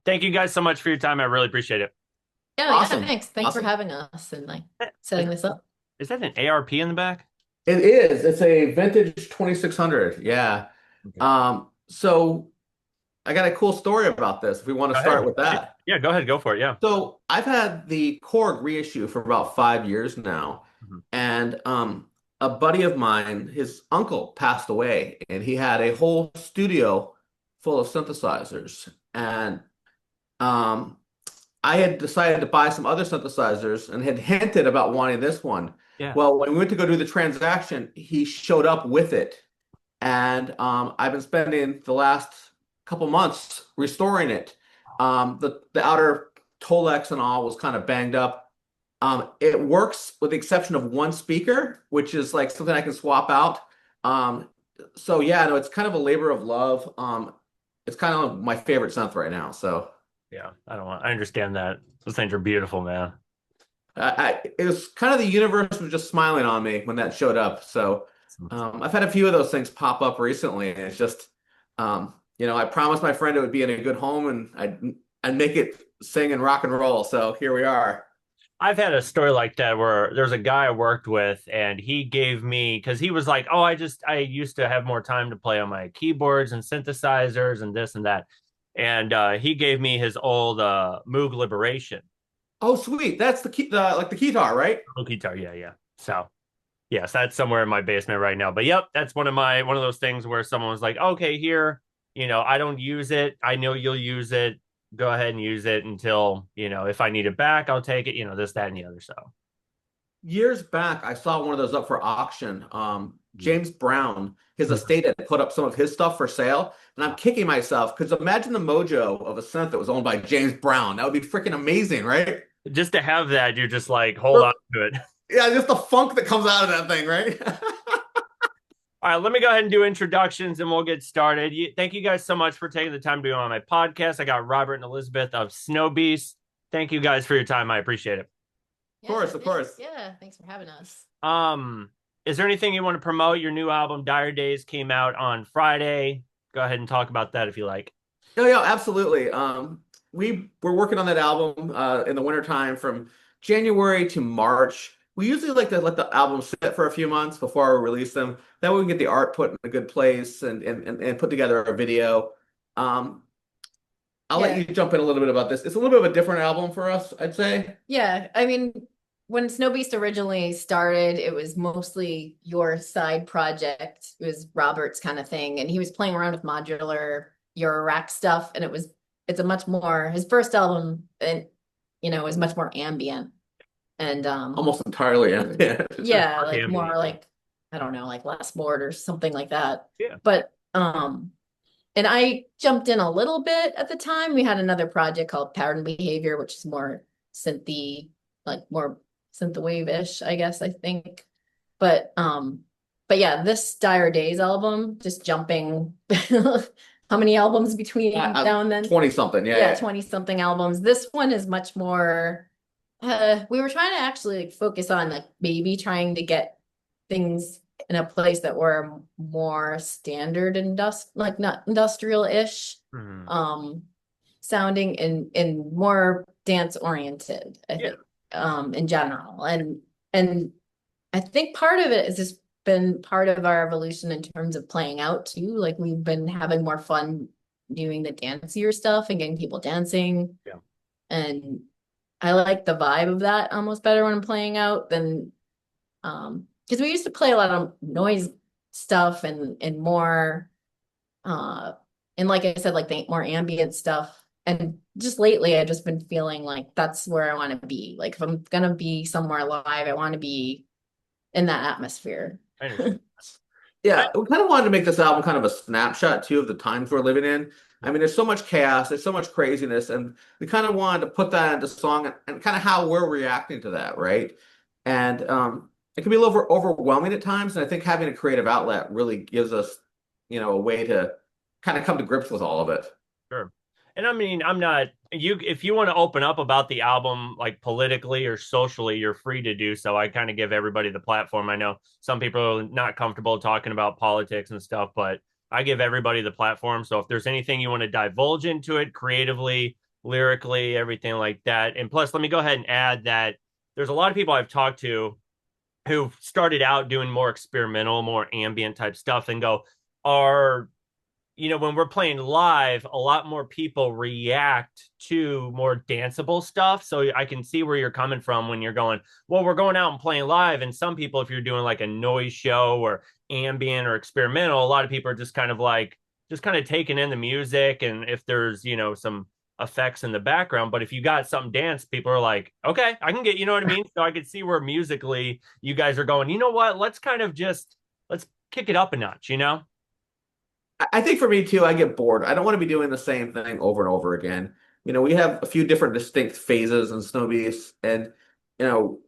Thank you guys so much for your time. I really appreciate it. Yeah, Awesome. thanks. Thanks for Awesome. having us and like Is, setting this up. is that an ARP in the back? It is. It's a vintage 2600. Yeah. Okay. So I got a cool story about this if we want to Go start ahead. with that. Yeah, go ahead. Go for it. Yeah. So I've had the Korg reissue for about 5 years now. Mhm. And a buddy of mine, his uncle passed away, and he had a whole studio full of synthesizers. And um, I had decided to buy some other synthesizers and had hinted about wanting this one. Yeah. Well, when we went to go do the transaction, he showed up with it. And I've been spending the last couple months restoring it. The outer Tolex and all was kind of banged up. It works with the exception of one speaker, which is like something I can swap out. Um, so yeah, no, it's kind of a labor of love. It's kind of my favorite synth right now. So Yeah. I understand that. Those things are beautiful, man. it was kind of the universe was just smiling on me when that showed up. So I've had a few of those things pop up recently, and it's just, I promised my friend it would be in a good home, and I'd make it sing and rock and roll. So here we are. I've had a story like that where there's a guy I worked with and he gave me because he was like, "Oh, I used to have more time to play on my keyboards and synthesizers and this and that." And he gave me his old Moog Liberation Oh, sweet. That's the key, like the guitar, right? Moog guitar. Yeah, yeah. So yes, that's somewhere in my basement right now. But yep, that's one of those things where someone was like, "Okay, here, I don't use it. I know you'll use it. Go ahead and use it until, if I need it back, I'll take it, this, that, and the other." So Years back, I saw one of those up for auction. mhm. James Brown, his estate had put up some of his stuff for sale, and I'm kicking myself because imagine the mojo of a synth that was owned by James Brown. That would be freaking amazing, right? Just to have that, you're just like, hold on Or- to it. Yeah, just the funk that comes out of that thing, right? All right, let me go ahead and do introductions and we'll get started. Thank you guys so much for taking the time to be on my podcast. I got Robert and Elizabeth of Snowbeasts. Thank you guys for your time. I appreciate it. Of Yeah, course, of thanks. course. Yeah, thanks for having us. Um, is there anything you want to promote? Your new album, Dire Days, came out on Friday. Go ahead and talk about that if you like. Oh yeah, absolutely. We were working on that album in the wintertime from January to March. We usually like to let the album sit for a few months before we release them. That way we can get the art put in a good place and put together a video. Um, I'll let Yeah. you jump in a little bit about this. It's a little bit of a different album for us, I'd say. Yeah. I mean, when Snowbeast originally started, it was mostly your side project. It was Robert's kind of thing. And he was playing around with modular your rack stuff. And it's a much more his first album and was much more ambient. And Almost entirely. Yeah. yeah, Dark like ambient. more like I don't know, like last board or something like that. Yeah. But and I jumped in a little bit at the time. We had another project called Pattern Behavior, which is more synthy, like more synthwave-ish, I guess, I think. But but yeah, this Dire Days album, just jumping how many albums between now and then? 20 something. Yeah, Yeah, yeah. 20 something albums. This one is much more we were trying to actually like focus on like maybe trying to get things in a place that were more standard like not industrial-ish Mhm. um sounding and more dance oriented, I Yeah. think, in general. And I think part of it has just been part of our evolution in terms of playing out too. Like we've been having more fun doing the dancier stuff and getting people dancing. Yeah. And I like the vibe of that almost better when I'm playing out than because we used to play a lot of noise stuff and more uh and like I said, like the more ambient stuff. And just lately I've just been feeling like that's where I want to be. Like if I'm gonna be somewhere live, I want to be in that atmosphere. I understand. I, Yeah, we kind of wanted to make this album kind of a snapshot too of the times we're living in. I mean, there's so much chaos, there's so much craziness, and we kind of wanted to put that into song and kind of how we're reacting to that, right? And it can be a little overwhelming at times, and I think having a creative outlet really gives us, a way to kind of come to grips with all of it. Sure. And I mean, I'm not you if you want to open up about the album like politically or socially, you're free to do so. I kind of give everybody the platform. I know some people are not comfortable talking about politics and stuff, but I give everybody the platform. So if there's anything you want to divulge into it creatively, lyrically, everything like that. And plus, let me go ahead and add that there's a lot of people I've talked to who started out doing more experimental, more ambient type stuff and go, are, when we're playing live, a lot more people react to more danceable stuff. So I can see where you're coming from when you're going, well, we're going out and playing live. And some people, if you're doing like a noise show or ambient or experimental, a lot of people are just kind of like, just kind of taking in the music. And if there's, some effects in the background, but if you got something dance, people are like, okay, I can get, you know what I mean? So I could see where musically you guys are going, you know what? Let's kind of just, let's kick it up a notch. I think for me too, I get bored. I don't want to be doing the same thing over and over again. We have a few different distinct phases in Snowbeasts, and you know,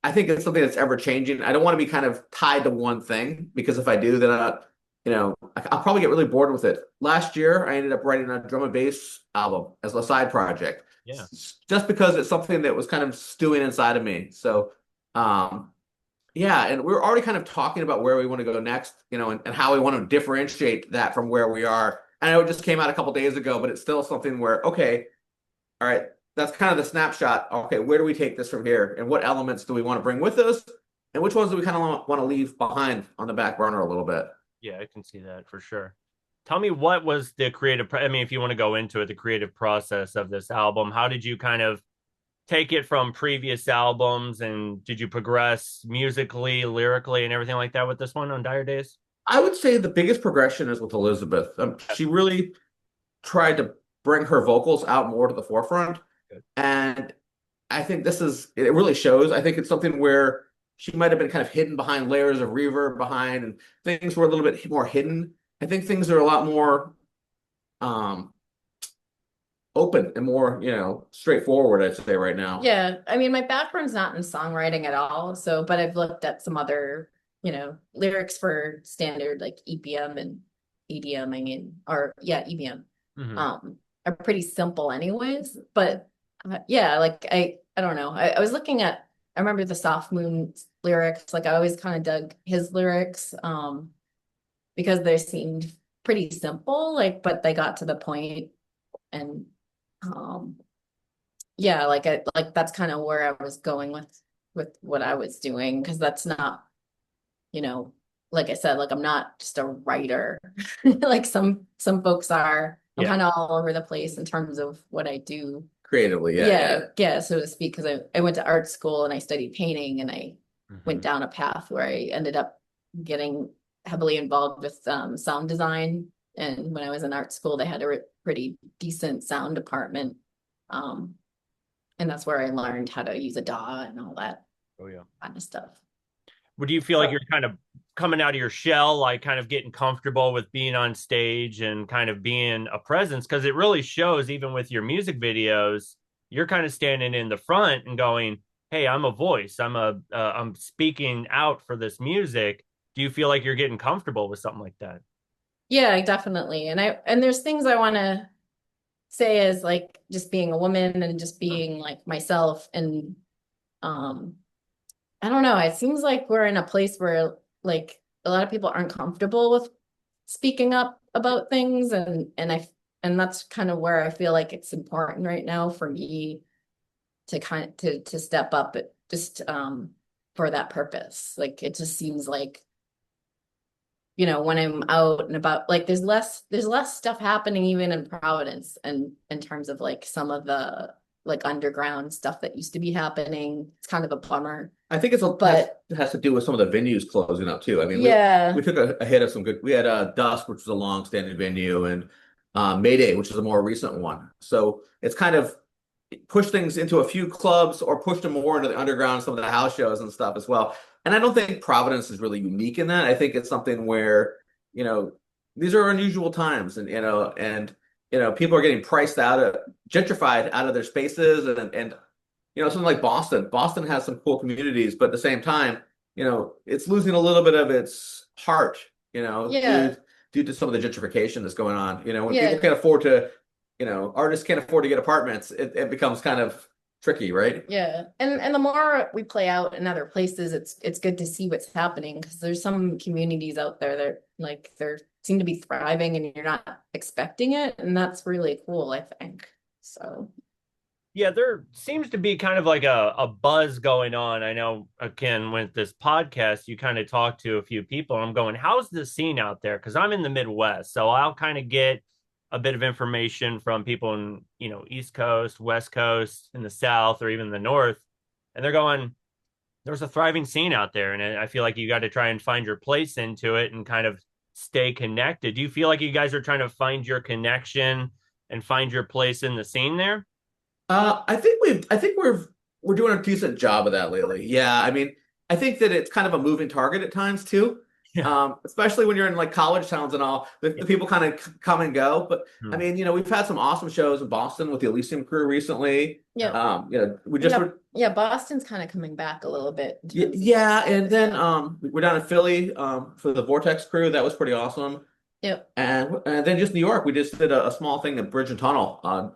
I think it's something that's ever changing. I don't want to be kind of tied to one thing because if I do, then I'll probably get really bored with it. Last year, I ended up writing a drum and bass album as a side project, Yeah. just because it's something that was kind of stewing inside of me. So, yeah, and we're already kind of talking about where we want to go next, and how we want to differentiate that from where we are. I know it just came out a couple days ago, but it's still something where, okay, all right, that's kind of the snapshot. Okay, where do we take this from here? And what elements do we want to bring with us? And which ones do we kind of want to leave behind on the back burner a little bit? Yeah, I can see that for sure. Tell me what was the I mean, if you want to go into it, the creative process of this album, how did you kind of take it from previous albums and did you progress musically, lyrically, and everything like that with this one on Dire Days? I would say the biggest progression is with Elizabeth. She really tried to bring her vocals out more to the forefront. Good. And I think it really shows. I think it's something where she might have been kind of hidden behind layers of reverb behind, and things were a little bit more hidden. I think things are a lot more um, open and more, straightforward, I'd say right now. Yeah, I mean, my background's not in songwriting at all, but I've looked at some other, lyrics for standard like EPM and EDM, EBM, Mm-hmm. are pretty simple anyways. But yeah, like I don't know. I was looking at, I remember the Soft Moon lyrics, like I always kind of dug his lyrics, because they seemed pretty simple, like, but they got to the point and um yeah, like that's kind of where I was going with what I was doing, because that's not, you know, like I said, like I'm not just a writer like some folks are. I'm Yeah. kind of all over the place in terms of what I do. Creatively, yeah, Yeah, yeah. yeah, so to speak, because I went to art school and I studied painting and I Mm-hmm. went down a path where I ended up getting heavily involved with sound design. And when I was in art school, they had a pretty decent sound department. Um, and that's where I learned how to use a DAW and all that Oh yeah. kind of stuff. Would you feel like So you're kind of coming out of your shell, like kind of getting comfortable with being on stage and kind of being a presence? Because it really shows, even with your music videos, you're kind of standing in the front and going, "Hey, I'm a voice. I'm speaking out for this music." Do you feel like you're getting comfortable with something like that? Yeah, definitely. And there's things I want to say as like just being a woman and just being like myself. And um I don't know, it seems like we're in a place where like a lot of people aren't comfortable with speaking up about things, and that's kind of where I feel like it's important right now for me to to step up just for that purpose. Like it just seems like, when I'm out and about, like there's less stuff happening even in Providence, and in terms of like some of the like underground stuff that used to be happening. It's kind of a bummer. I think But it has to do with some of the venues closing up too. I mean, we yeah, took a hit of some good. We had Dusk, which was a long-standing venue, and Mayday, which is a more recent one. So it's kind of pushed things into a few clubs or pushed them more into the underground, some of the house shows and stuff as well. And I don't think Providence is really unique in that. I think it's something where, you know, these are unusual times, and people are getting gentrified out of their spaces, and something like Boston. Boston has some cool communities, but at the same time, it's losing a little bit of its heart, yeah, due to some of the gentrification that's going on. When people yeah. can't afford to, artists can't afford to get apartments, it becomes kind of tricky, right? Yeah. And the more we play out in other places, it's good to see what's happening, because there's some communities out there that they're seem to be thriving and you're not expecting it. And that's really cool, I think. So Yeah, there seems to be kind of like a buzz going on. I know, again, with this podcast, you kind of talk to a few people, and I'm going, how's the scene out there? Because I'm in the Midwest, so I'll kind of get a bit of information from people in, East Coast, West Coast, in the South, or even the North. And they're going, there's a thriving scene out there. And I feel like you got to try and find your place into it and kind of stay connected. Do you feel like you guys are trying to find your connection and find your place in the scene there? I think we're doing a decent job of that lately. Yeah, I mean, I think that it's kind of a moving target at times too. Yeah. Especially when you're in like college towns and all, the people kind of come and go. But I Hmm. mean, we've had some awesome shows in Boston with the Elysium crew recently. yeah, We just were, yeah, Boston's kind of coming back a little bit in terms of, yeah, and then we're down in Philly for the Vortex crew. That was pretty awesome. yep, And then just New York, we just did a small thing at Bridge and Tunnel on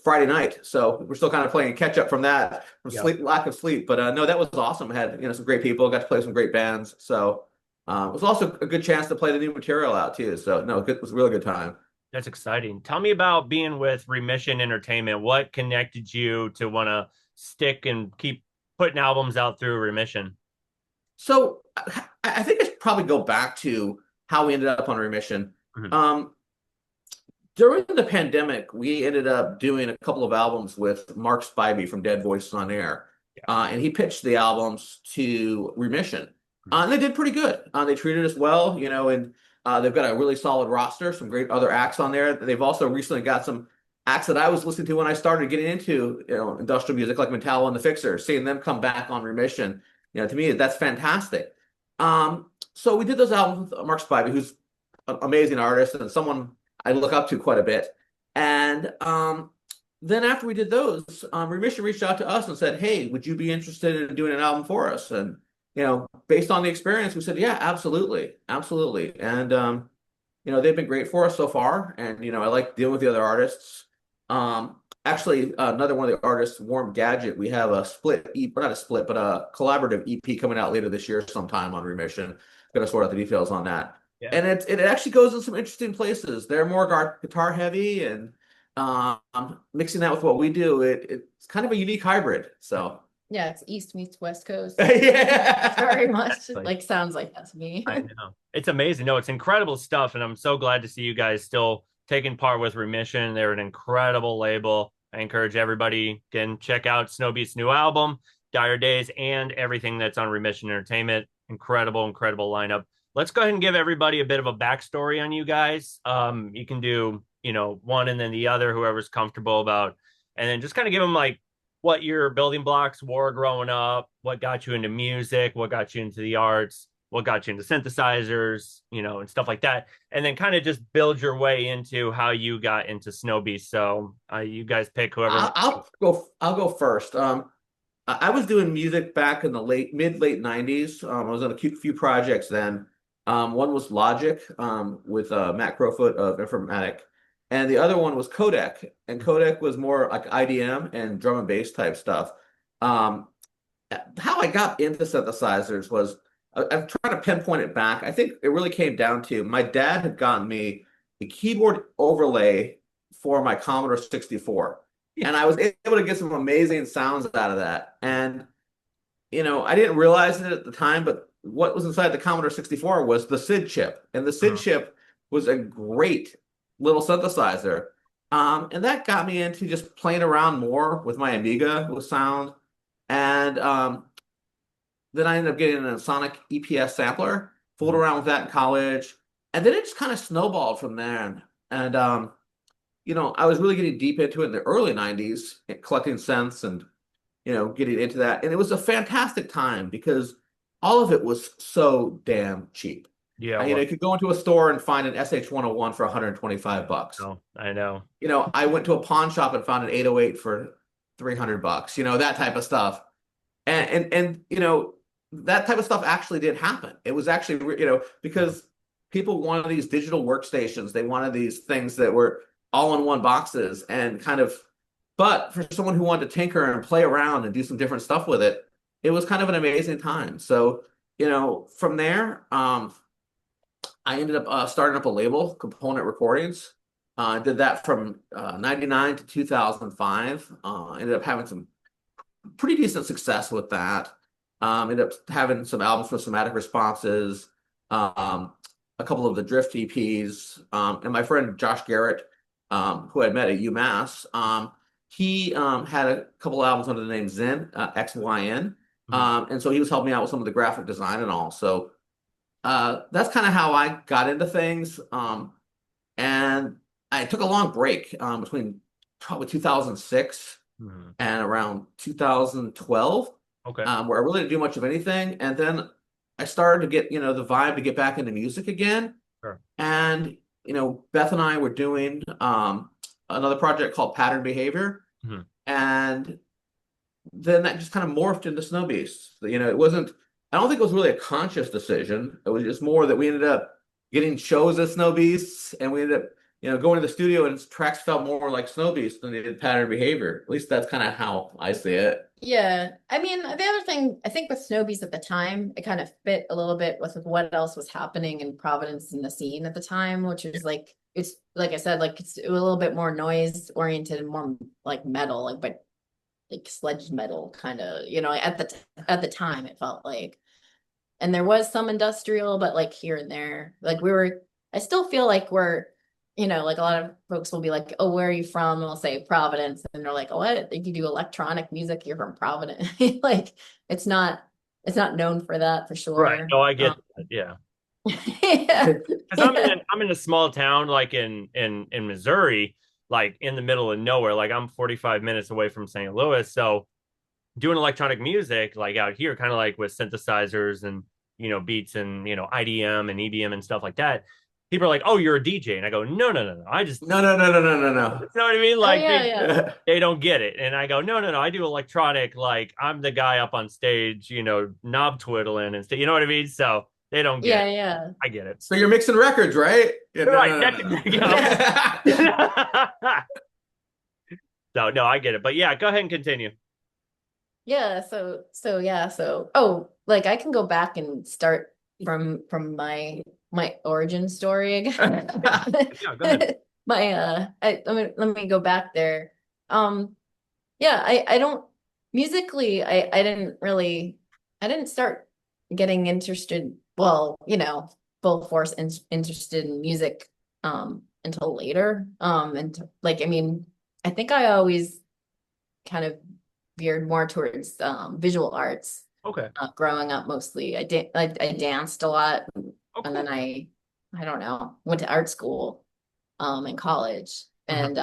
Friday night. So we're still kind of playing catch up from that, from Yeah. lack of sleep. But no, that was awesome. Had some great people, got to play some great bands. So it was also a good chance to play the new material out too. So no, it was a really good time. That's exciting. Tell me about being with Remission Entertainment. What connected you to want to stick and keep putting albums out through Remission? So I think I should probably go back to how we ended up on Remission. Mhm. During the pandemic, we ended up doing a couple of albums with Mark Spivey from Dead Voices on Air. And he pitched the albums to Remission. Mhm. And they did pretty good. They treated us well, and they've got a really solid roster, some great other acts on there. They've also recently got some acts that I was listening to when I started getting into, industrial music like Metallo and the Fixers, seeing them come back on Remission. To me, that's fantastic. So we did those albums with Mark Spivey, who's an amazing artist and someone I look up to quite a bit. And then after we did those, Remission reached out to us and said, "Hey, would you be interested in doing an album for us?" And based on the experience, we said, "Yeah, absolutely, absolutely." And they've been great for us so far. And I like dealing with the other artists. Actually, another one of the artists, Warm Gadget, we have a split EP, not a split, but a collaborative EP coming out later this year sometime on Remission. Going to sort out the details on that. Yeah. And it actually goes in some interesting places. They're more guitar heavy, and mixing that with what we do, it's kind of a unique hybrid. So yeah, it's East meets West Coast. yeah, Very much Like, like sounds like that to me. I know. It's amazing. No, it's incredible stuff. And I'm so glad to see you guys still taking part with Remission. They're an incredible label. I encourage everybody, again, check out Snowbeasts' new album, Dire Days, and everything that's on Remission Entertainment. Incredible, incredible lineup. Let's go ahead and give everybody a bit of a backstory on you guys. You can do, one and then the other, whoever's comfortable about, and then just kind of give them like what your building blocks were growing up, what got you into music, what got you into the arts, what got you into synthesizers, and stuff like that. And then kind of just build your way into how you got into Snowbeast. So you guys pick whoever. I'll go first. I was doing music back in the late 90s. I was on a few projects then. One was Logic with Matt Crowfoot of Informatic, and the other one was Codec. And Codec was more like IDM and drum and bass type stuff. How I got into synthesizers was I'm trying to pinpoint it back. I think it really came down to my dad had gotten me a keyboard overlay for my Commodore 64. And I was able to get some amazing sounds out of that. And, I didn't realize it at the time, but what was inside the Commodore 64 was the SID chip. And the SID chip was a great little synthesizer. And that got me into just playing around more with my Amiga with sound. And then I ended up getting a Sonic EPS sampler, fooled around with that in college. And then it just kind of snowballed from there. And I was really getting deep into it in the early 90s, collecting synths and, getting into that. And it was a fantastic time because all of it was so damn cheap. Yeah. You could go into a store and find an SH-101 for $125. Oh, I know. I went to a pawn shop and found an 808 for $300, that type of stuff. And that type of stuff actually did happen. It was actually, because people wanted these digital workstations. They wanted these things that were all-in-one boxes and but for someone who wanted to tinker and play around and do some different stuff with it, it was kind of an amazing time. So, from there, I ended up starting up a label, Component Recordings. Did that from 99 to 2005. Ended up having some pretty decent success with that. Ended up having some albums for Somatic Responses, a couple of the Drift EPs, and my friend Josh Garrett, who I met at UMass, he had a couple albums under the name Zen, XYN, Mhm. and so he was helping me out with some of the graphic design and all. So that's kind of how I got into things. And I took a long break between probably 2006 Mhm. and around 2012, Okay. where I really didn't do much of anything. And then I started to get, the vibe to get back into music again. Sure. And, Beth and I were doing another project called Pattern Behavior. Mhm. And then that just kind of morphed into Snowbeasts. It wasn't, I don't think it was really a conscious decision. It was just more that we ended up getting shows as Snowbeasts, and we ended up, going to the studio, and tracks felt more like Snowbeasts than they did Pattern Behavior. At least that's kind of how I see it. Yeah. I mean, the other thing, I think with Snowbeast at the time, it kind of fit a little bit with what else was happening in Providence in the scene at the time, which was like, it's like I said, like it's a little bit more noise oriented and more like metal, but like sledge metal kind of, at the time it felt like. And there was some industrial, but like here and there. I still feel like like a lot of folks will be like, oh, where are you from? And we'll say Providence. And they're like, oh, what? If you do electronic music, you're from Providence. Like it's not it's not known for that for Right. sure. No, I get that. Yeah. Yeah. Because I'm in a small town like in Missouri, like in the middle of nowhere. Like I'm 45 minutes away from St. Louis. So doing electronic music like out here, kind of like with synthesizers and beats and IDM and EDM and stuff like that. People are like, "Oh, you're a DJ," and I go, "No, no, no, no. I just No, no, no, no, no, no, you no. know what I mean? Oh Like yeah, yeah. they don't get it." And I go, "No, no, no. I do electronic. Like I'm the guy up on stage, knob twiddling and stuff. You know what I mean?" So they don't get Yeah, it. yeah. I get it. So you're mixing records, right? Yeah, no, Right. no, That's no, you no, know. no. So no, I get it. But yeah, go ahead and continue. Yeah, so like I can go back and start from my origin story again. Yeah, go ahead. Let me go back there. Yeah, I don't musically I didn't start getting interested, well, full force interested in music until later. And like I mean, I think I always kind of veered more towards visual arts Okay. growing up mostly. I danced a lot, Oh, and then cool. I don't know, went to art school in college. Mhm. And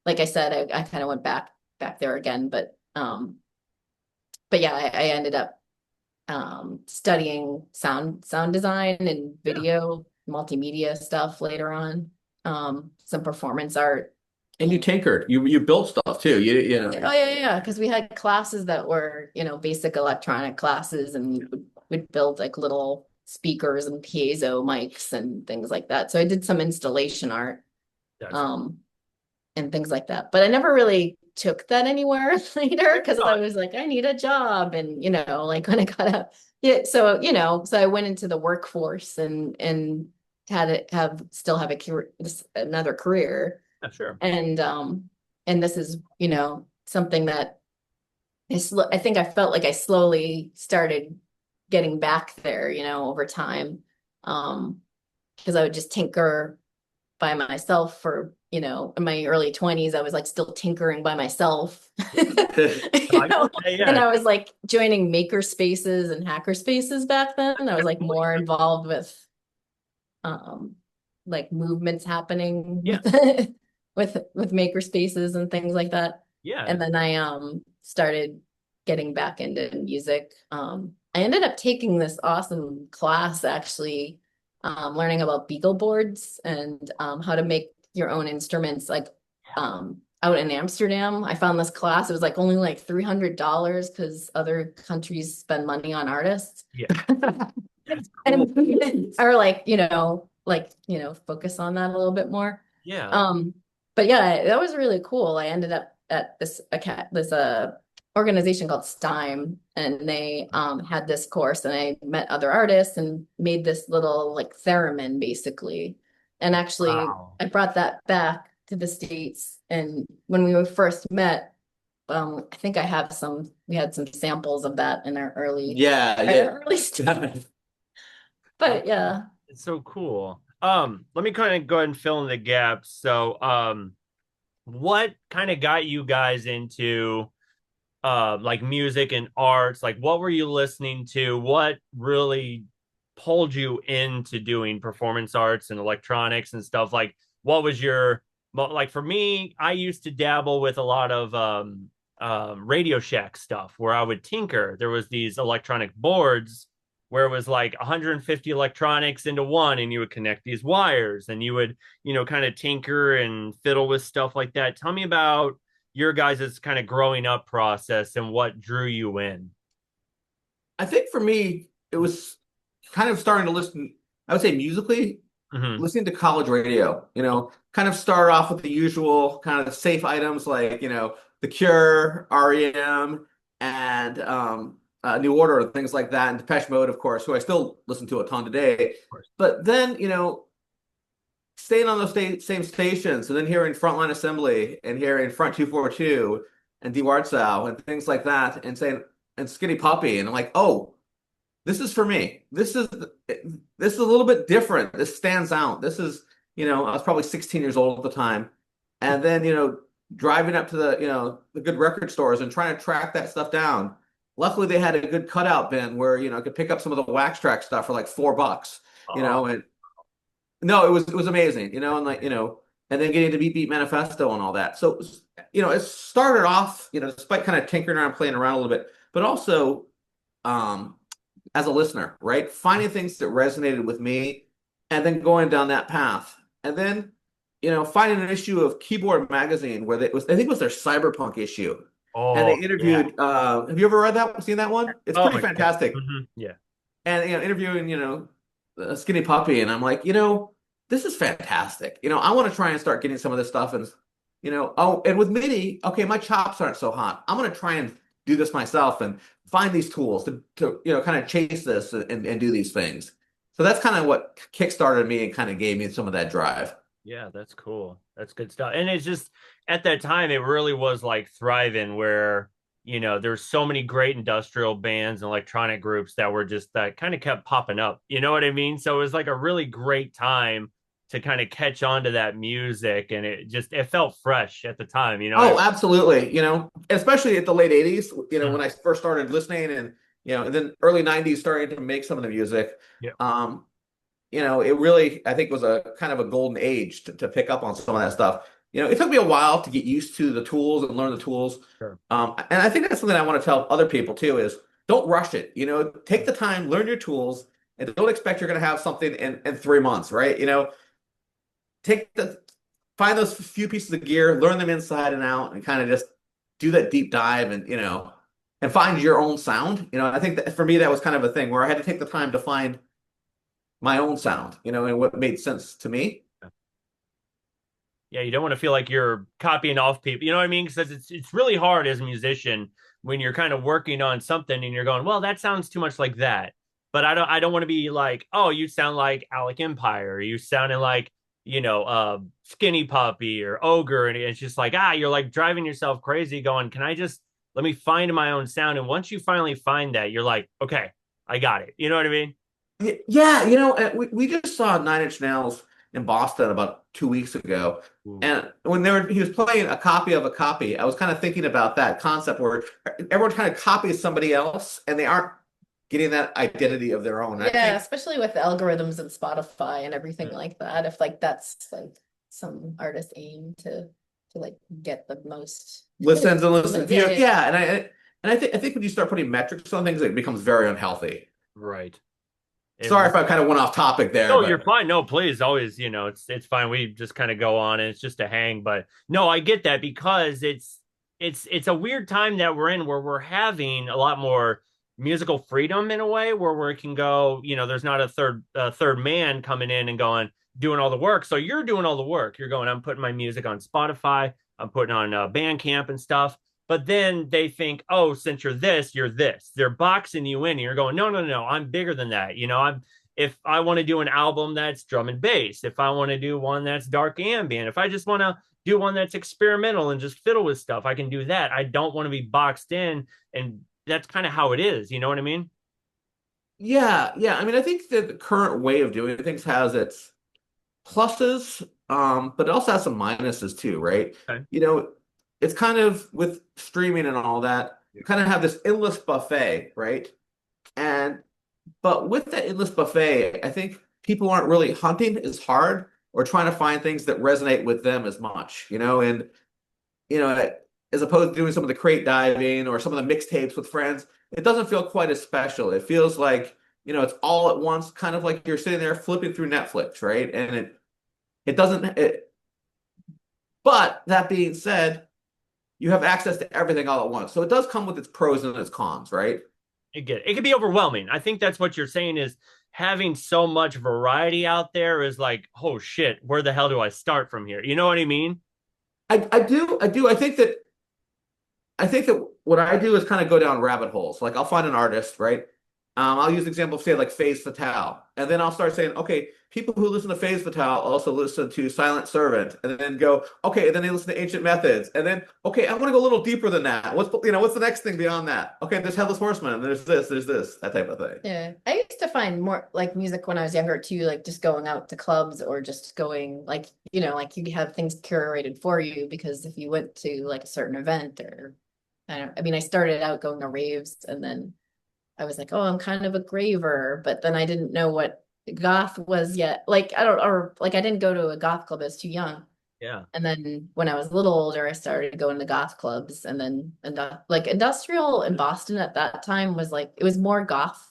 like I said, I kind of went back there again, but yeah, I ended up studying sound design and Yeah. video multimedia stuff later on. Some performance art. And you tinkered. You built stuff too. Oh yeah, yeah, because we had classes that were, basic electronic classes, and we'd build like little speakers and piezo mics and things like that. So I did some installation art, That's um, and things like that. But I never really took that anywhere later because I was like, I need a job, and like when I got up, yeah. So so I went into the workforce and had it have still have a career, another career, yeah, sure. and this is something that I think I felt like I slowly started getting back there, over time. Because I would just tinker by myself for, in my early 20s, I was like still tinkering by myself. No, I know. Yeah, And yeah, I was like joining maker spaces and hacker spaces back then. I was like more involved with um like movements happening yeah, with maker spaces and things like that. yeah. And then I started getting back into music. I ended up taking this awesome class actually, learning about beagle boards and how to make your own instruments like out in Amsterdam. I found this class. It was like only like $300 because other countries spend money on artists. Yeah. That's cool. And or like focus on that a little bit more. Yeah. um but yeah, that was really cool. I ended up at this organization called Stime, and they had this course, and I met other artists and made this little like theremin basically. And actually, Wow. I brought that back to the States. And when we first met, I think we had some samples of that in Yeah, our early stuff. yeah. But yeah. It's so cool. Let me kind of go ahead and fill in the gaps. So, what kind of got you guys into like music and arts? Like what were you listening to? What really pulled you into doing performance arts and electronics and stuff? Like what was your like for me, I used to dabble with a lot of Radio Shack stuff where I would tinker. There was these electronic boards where it was like 150 electronics into one and you would connect these wires and you would, kind of tinker and fiddle with stuff like that. Tell me about your guys' kind of growing up process and what drew you in. I think for me, it was kind of starting to listen, I would say musically, Mm-hmm. listening to college radio, kind of start off with the usual kind of safe items like, The Cure, REM, and New Order, and things like that, and Depeche Mode, of course, who I still listen to a ton today. But then, staying on those same stations and then hearing Frontline Assembly and hearing Front 242 and D Wartzow and things like that and saying, and Skinny Puppy. And I'm like, oh, this is for me. This is a little bit different. This stands out. This is, I was probably 16 years old at the time. And then, driving up to the good record stores and trying to track that stuff down. Luckily, they had a good cutout bin where, I could pick up some of the wax track stuff for like $4, Oh, and no, it was amazing, and like, and then getting to Beat Manifesto and all that. So, it started off, despite kind of tinkering around, playing around a little bit, but also, um, as a listener, right? Finding things that resonated with me and then going down that path. And then, finding an issue of Keyboard Magazine where I think it was their cyberpunk issue. And they oh, yeah. interviewed, have you ever read that, seen that one? It's Oh, pretty yeah. fantastic. Mm-hmm. Yeah. And, interviewing, a Skinny Puppy. And I'm like, this is fantastic. I want to try and start getting some of this stuff. And, oh, and with MIDI, okay, my chops aren't so hot. I'm going to try and do this myself and find these tools to kind of chase this and do these things. So that's kind of what kickstarted me and kind of gave me some of that drive. Yeah, that's cool. That's good stuff. And it's just at that time, it really was like thriving where, there's so many great industrial bands and electronic groups that were just that kind of kept popping up. You know what I mean? So it was like a really great time to kind of catch on to that music. And it felt fresh at the time, Oh, absolutely. Especially at the late 80s, Mhm. when I first started listening and, and then early 90s starting to make some of the music. Yeah. Um, it really, I think, was a kind of a golden age to pick up on some of that stuff. It took me a while to get used to the tools and learn the tools. Sure. And I think that's something I want to tell other people too is don't rush it. Take the time, learn your tools, and don't expect you're going to have something in 3 months, right? Take the find those few pieces of gear, learn them inside and out, and kind of just do that deep dive and and find your own sound. I think that for me that was kind of a thing where I had to take the time to find my own sound, and what made sense to me. Yeah, you don't want to feel like you're copying off people. You know what I mean? Because it's really hard as a musician when you're kind of working on something and you're going, well, that sounds too much like that. But I don't want to be like, oh, you sound like Alec Empire, or you sounded like, Skinny Puppy or Ogre, and it's just like, you're like driving yourself crazy, going, can I just let me find my own sound? And once you finally find that, you're like, okay, I got it. You know what I mean? Yeah, we just saw Nine Inch Nails in Boston about 2 weeks ago. Ooh. And when he was playing a copy of a copy, I was kind of thinking about that concept where everyone kind of copies somebody else and they aren't getting that identity of their own. I Yeah, think, especially with the algorithms and Spotify and everything like that. If like that's like some artist aim to like get the most listens and listens yeah, views. yeah. Yeah, and I think when you start putting metrics on things, it becomes very unhealthy. Right. It Sorry if I kind of went off topic there, No, you're but fine. No, please, always, it's fine. We just kind of go on and it's just a hang. But no, I get that because it's a weird time that we're in where we're having a lot more musical freedom in a way where we can go, there's not a third man coming in and going doing all the work. So you're doing all the work. You're going, I'm putting my music on Spotify, I'm putting on Bandcamp and stuff. But then they think, oh, since you're this, you're this. They're boxing you in. And you're going, no, no, no, I'm bigger than that. if I want to do an album that's drum and bass, if I want to do one that's dark ambient, if I just want to do one that's experimental and just fiddle with stuff, I can do that. I don't want to be boxed in, and that's kind of how it is. You know what I mean? Yeah, yeah. I mean, I think that the current way of doing things has its pluses, but it also has some minuses too, right? Okay. You know, it's kind of with streaming and all that, you kind of have this endless buffet, right? And but with that endless buffet, I think people aren't really hunting as hard or trying to find things that resonate with them as much, and as opposed to doing some of the crate diving or some of the mixtapes with friends, it doesn't feel quite as special. It feels like, it's all at once, kind of like you're sitting there flipping through Netflix, right? And it doesn't but that being said, you have access to everything all at once. So it does come with its pros and its cons, right? It can be overwhelming. I think that's what you're saying is having so much variety out there is like, oh shit, where the hell do I start from here? You know what I mean? I do. I think that what I do is kind of go down rabbit holes. Like I'll find an artist, right? I'll use the example of say like Phase Fatale, and then I'll start saying, okay, people who listen to Phase Fatale also listen to Silent Servant, and then go, okay, and then they listen to Ancient Methods, and then okay, I want to go a little deeper than that. What's the next thing beyond that? Okay, there's Headless Horseman, and there's this, that type of thing. Yeah, I used to find more like music when I was younger too, like just going out to clubs or just going like, like you have things curated for you because if you went to like a certain event or I mean, I started out going to raves and then I was like, oh, I'm kind of a graver, but then I didn't know what goth was yet. Like, I don't, or like I didn't go to a goth club, I was too young. Yeah. And then when I was a little older, I started going to goth clubs and then like industrial in Boston at that time was like, it was more goth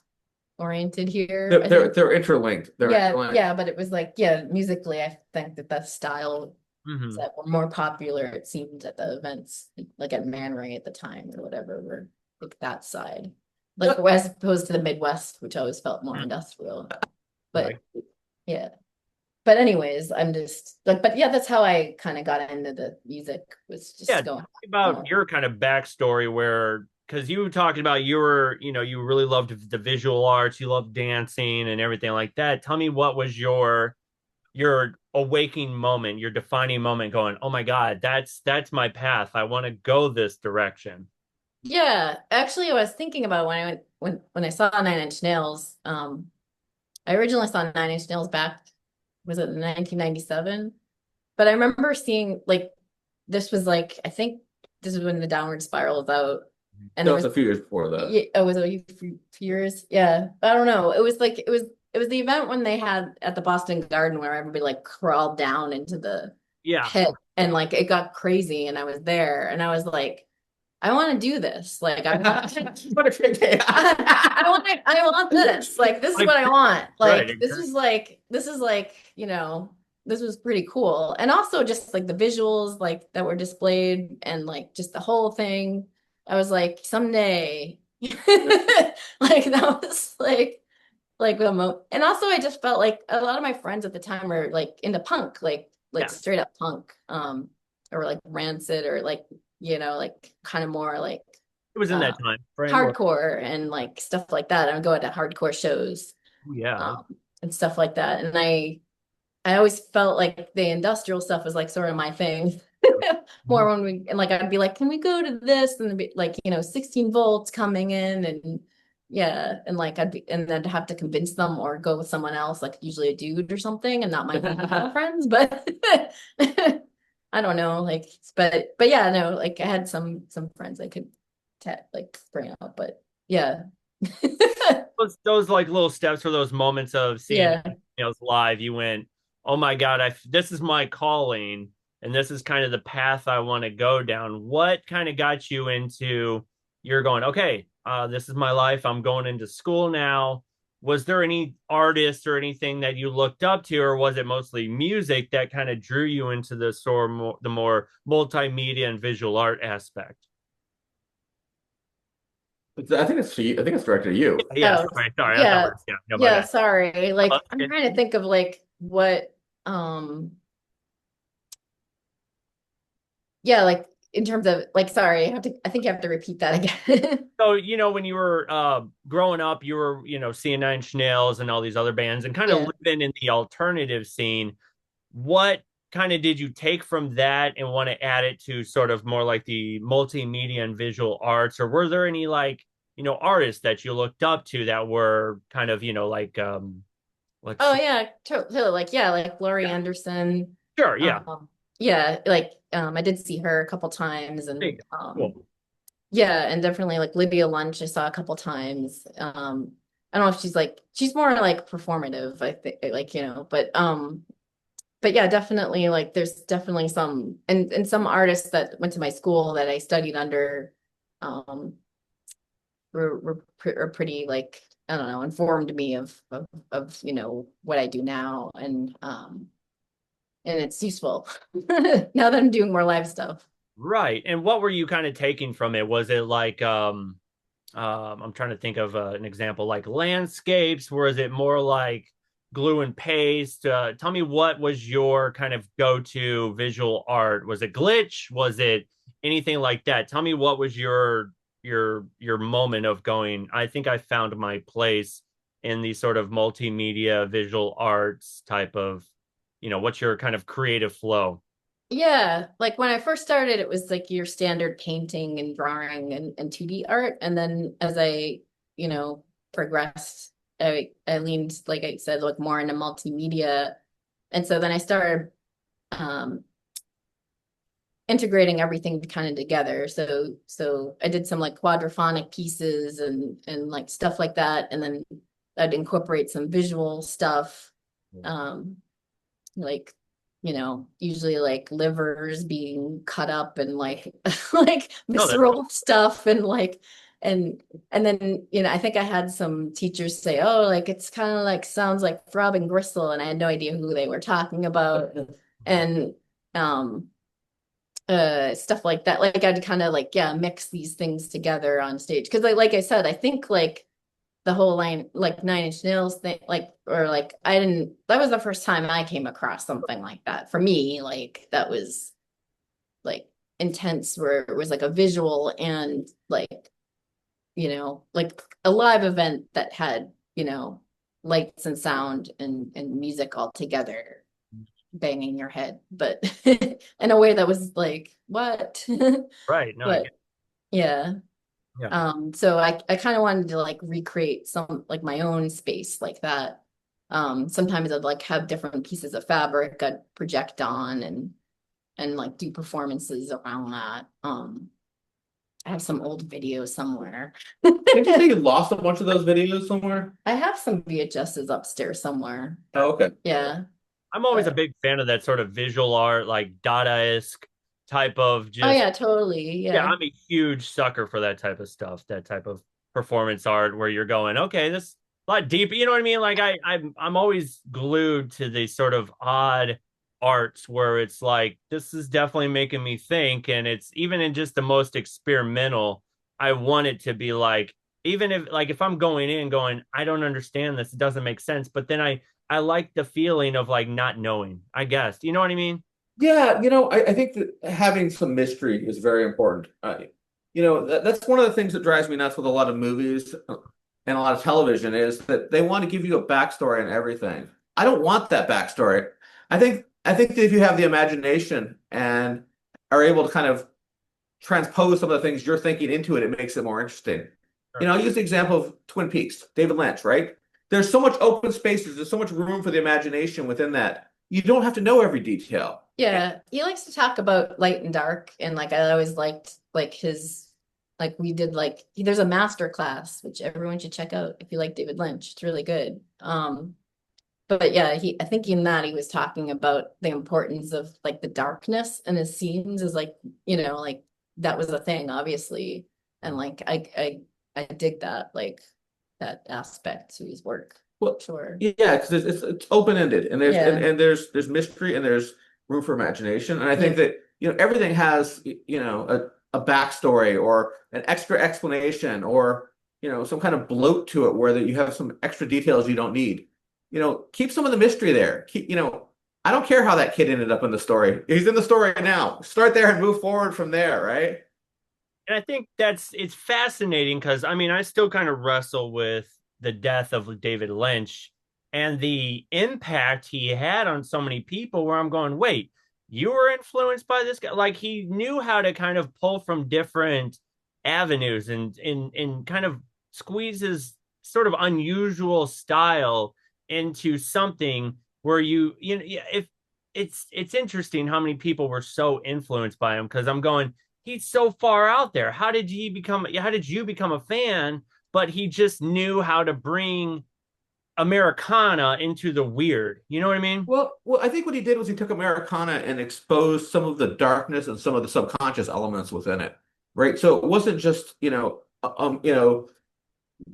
oriented here, They're I they're, think. they're interlinked. They're Yeah, interlinked. yeah, but it was like, yeah, musically, I think that style Mm-hmm. that were more popular, it seemed at the events, like at Man Ray at the time or whatever, were like that side. Like as opposed to the Midwest, which I always felt more industrial. But Right. yeah. But anyways, I'm just like, but yeah, that's how I kind of got into the music was Yeah. just Talk going about more. your kind of backstory where, because you were talking about you really loved the visual arts, you loved dancing and everything like that. Tell me what was your awakening moment, your defining moment going, oh my God, that's my path. I want to go this direction. Yeah, actually, I was thinking about when I went when I saw Nine Inch Nails. I originally saw Nine Inch Nails back, was it in 1997? But I remember seeing like this was like I think this is when the Downward Spiral was out, and That there was was a few years before that. yeah, oh, was it a few years? Yeah, I don't know. It was like it was the event when they had at the Boston Garden where everybody like crawled down into the Yeah. pit and like it got crazy, and I was there, and I was like. I want to do this. Like I want What a great day. I want this. Like this is Like, what I want. right. Like this is like, this was pretty cool. And also just like the visuals like that were displayed and like just the whole thing. I was like someday like that was like the mo and also I just felt like a lot of my friends at the time were like into punk, like Yeah. straight up punk, or like Rancid or like, like kind of more like It was in that uh time frame where, hardcore and like stuff like that. I would go to hardcore shows, oh, yeah. and stuff like that. And I always felt like the industrial stuff was like sort of my thing. More Mhm. when we and like I'd be like, can we go to this? And it'd be like, 16 volts coming in and yeah, and like and then have to convince them or go with someone else, like usually a dude or something, and not my female friends. But I don't know, like, but yeah, no, like I had some friends I could like bring up, but yeah, Those like little steps for those moments of seeing yeah. live, you went, oh my God, this is my calling and this is kind of the path I want to go down. What kind of got you into you're going, okay, this is my life. I'm going into school now. Was there any artists or anything that you looked up to, or was it mostly music that kind of drew you into the more multimedia and visual art aspect? I think it's directed at you. Yeah, Oh, sorry. I thought yeah, we were, yeah, no, my yeah, bad. sorry. Oh, Like I'm okay. trying to think of like what, um, yeah, like in terms of like, sorry, I think you have to repeat that again. So, when you were growing up, you were, seeing Nine Inch Nails and all these other bands and kind of Yeah. living in the alternative scene. What kind of did you take from that and want to add it to sort of more like the multimedia and visual arts? Or were there any like, artists that you looked up to that were kind of, like let's Oh see. yeah, totally. Like yeah, like Laurie Yeah, Anderson. sure, yeah. Yeah, like I did see her a couple times, There you and go. Cool. yeah, and definitely like Lydia Lunch I saw a couple times. I don't know if she's more like performative, I think, like but yeah, definitely like there's definitely some and some artists that went to my school that I studied under um are pretty like I don't know, informed me of what I do now, and it's useful now that I'm doing more live stuff. Right. And what were you kind of taking from it? Was it like I'm trying to think of an example like landscapes, or is it more like glue and paste? Tell me what was your kind of go-to visual art? Was it glitch? Was it anything like that? Tell me what was your moment of going, I think I found my place in the sort of multimedia visual arts type of, what's your kind of creative flow? Yeah, like when I first started, it was like your standard painting and drawing and 2D art. And then as I, progressed, I leaned, like I said, like more into multimedia. And so then I started um integrating everything kind of together. So I did some like quadraphonic pieces and like stuff like that. And then I'd incorporate some visual stuff. Um like usually like livers being cut up and like like No, that's visceral stuff and like and then I think I had some teachers say, oh, like it's kind of like sounds like throbbing gristle, and I had no idea who they were talking about. And um stuff like that, like I'd kind of like yeah mix these things together on stage because like I said, I think like the whole line like Nine Inch Nails thing, like or like I didn't that was the first time I came across something like that for me, like that was like intense where it was like a visual and like a live event that had lights and sound and music all together banging your head, but in a way that was like what. right. No, I But get. yeah. Yeah. So I kind of wanted to like recreate some like my own space like that. Sometimes I'd like have different pieces of fabric I'd project on and like do performances around that. I have some old videos somewhere. Did you say you lost a bunch of those videos somewhere? I have some VHSs upstairs somewhere. Oh, okay. Yeah, I'm always a but big fan of that sort of visual art, like Dadaist type of oh just, yeah, totally. yeah, Yeah. I'm a huge sucker for that type of stuff, that type of performance art where you're going, okay, this is a lot deeper. You know what I mean? Like I'm always glued to these sort of odd arts where it's like, this is definitely making me think. And it's even in just the most experimental, I want it to be like, even if I'm going in going, I don't understand this, it doesn't make sense. But then I like the feeling of like not knowing, I guess. You know what I mean? Yeah, I think that having some mystery is very important. That's one of the things that drives me nuts with a lot of movies and a lot of television is that they want to give you a backstory and everything. I don't want that backstory. I think that if you have the imagination and are able to kind of transpose some of the things you're thinking into it, it makes it more interesting. Sure. I'll use the example of Twin Peaks, David Lynch, right? There's so much open spaces, there's so much room for the imagination within that. You don't have to know every detail. Yeah, he likes to talk about light and dark, and like I always liked like his like we did like there's a master class which everyone should check out if you like David Lynch. It's really good. But yeah, I think in that he was talking about the importance of like the darkness in his scenes is like, like that was a thing, obviously. And like I dig that, like that aspect to his work. Well, Sure. yeah, because it's open-ended and there's and, Yeah. and there's mystery and there's room for imagination. And I think Yeah. that everything has a backstory or an extra explanation or some kind of bloat to it where that you have some extra details you don't need. Keep some of the mystery there. I don't care how that kid ended up in the story. He's in the story now. Start there and move forward from there, right? And I think it's fascinating because I mean I still kind of wrestle with the death of David Lynch and the impact he had on so many people where I'm going, wait, you were influenced by this guy? Like he knew how to kind of pull from different avenues and kind of squeeze his sort of unusual style into something where you know if it's interesting how many people were so influenced by him because I'm going he's so far out there. How did you become a fan? But he just knew how to bring Americana into the weird. You know what I mean? Well, I think what he did was he took Americana and exposed some of the darkness and some of the subconscious elements within it, right? So it wasn't just, the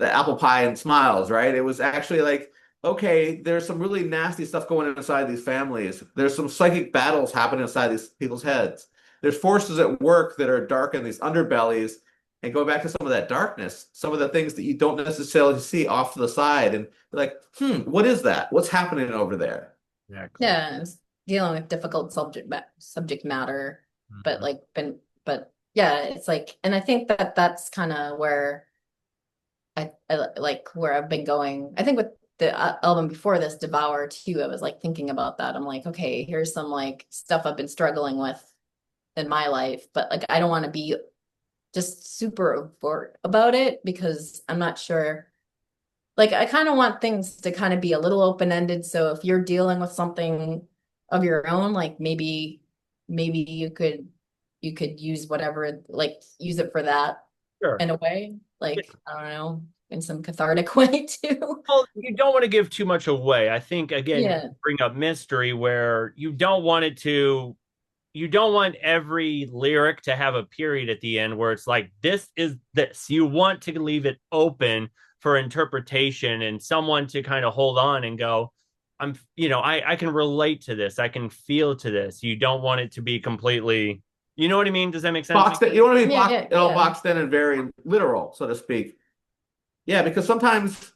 apple pie and smiles, right? It was actually like, okay, there's some really nasty stuff going on inside these families. There's some psychic battles happening inside these people's heads. There's forces at work that are dark in these underbellies. And going back to some of that darkness, some of the things that you don't necessarily see off to the side, and you're like, what is that? What's happening over there? Exactly. Yeah, it's dealing with difficult subject matter, but Mhm. like but yeah, it's like, and I think that that's kind of where I like where I've been going. I think with the album before this, Devour too, I was like thinking about that. I'm like, okay, here's some like stuff I've been struggling with in my life, but like I don't want to be just super overt about it because I'm not sure. Like I kind of want things to kind of be a little open-ended. So if you're dealing with something of your own, like maybe you could use whatever, like use it for that Sure. in a way. Like, I don't know, in some cathartic way too. Well, you don't want to give too much away. I think again, you Yeah. bring up mystery where you don't want every lyric to have a period at the end where it's like this is this. You want to leave it open for interpretation and someone to kind of hold on and go, I can relate to this. I can feel to this. You don't want it to be completely, you know what I mean? Does that make sense? Boxed in, you don't want to be Yeah, yeah, all yeah. boxed in and very literal, so to speak. Yeah, because sometimes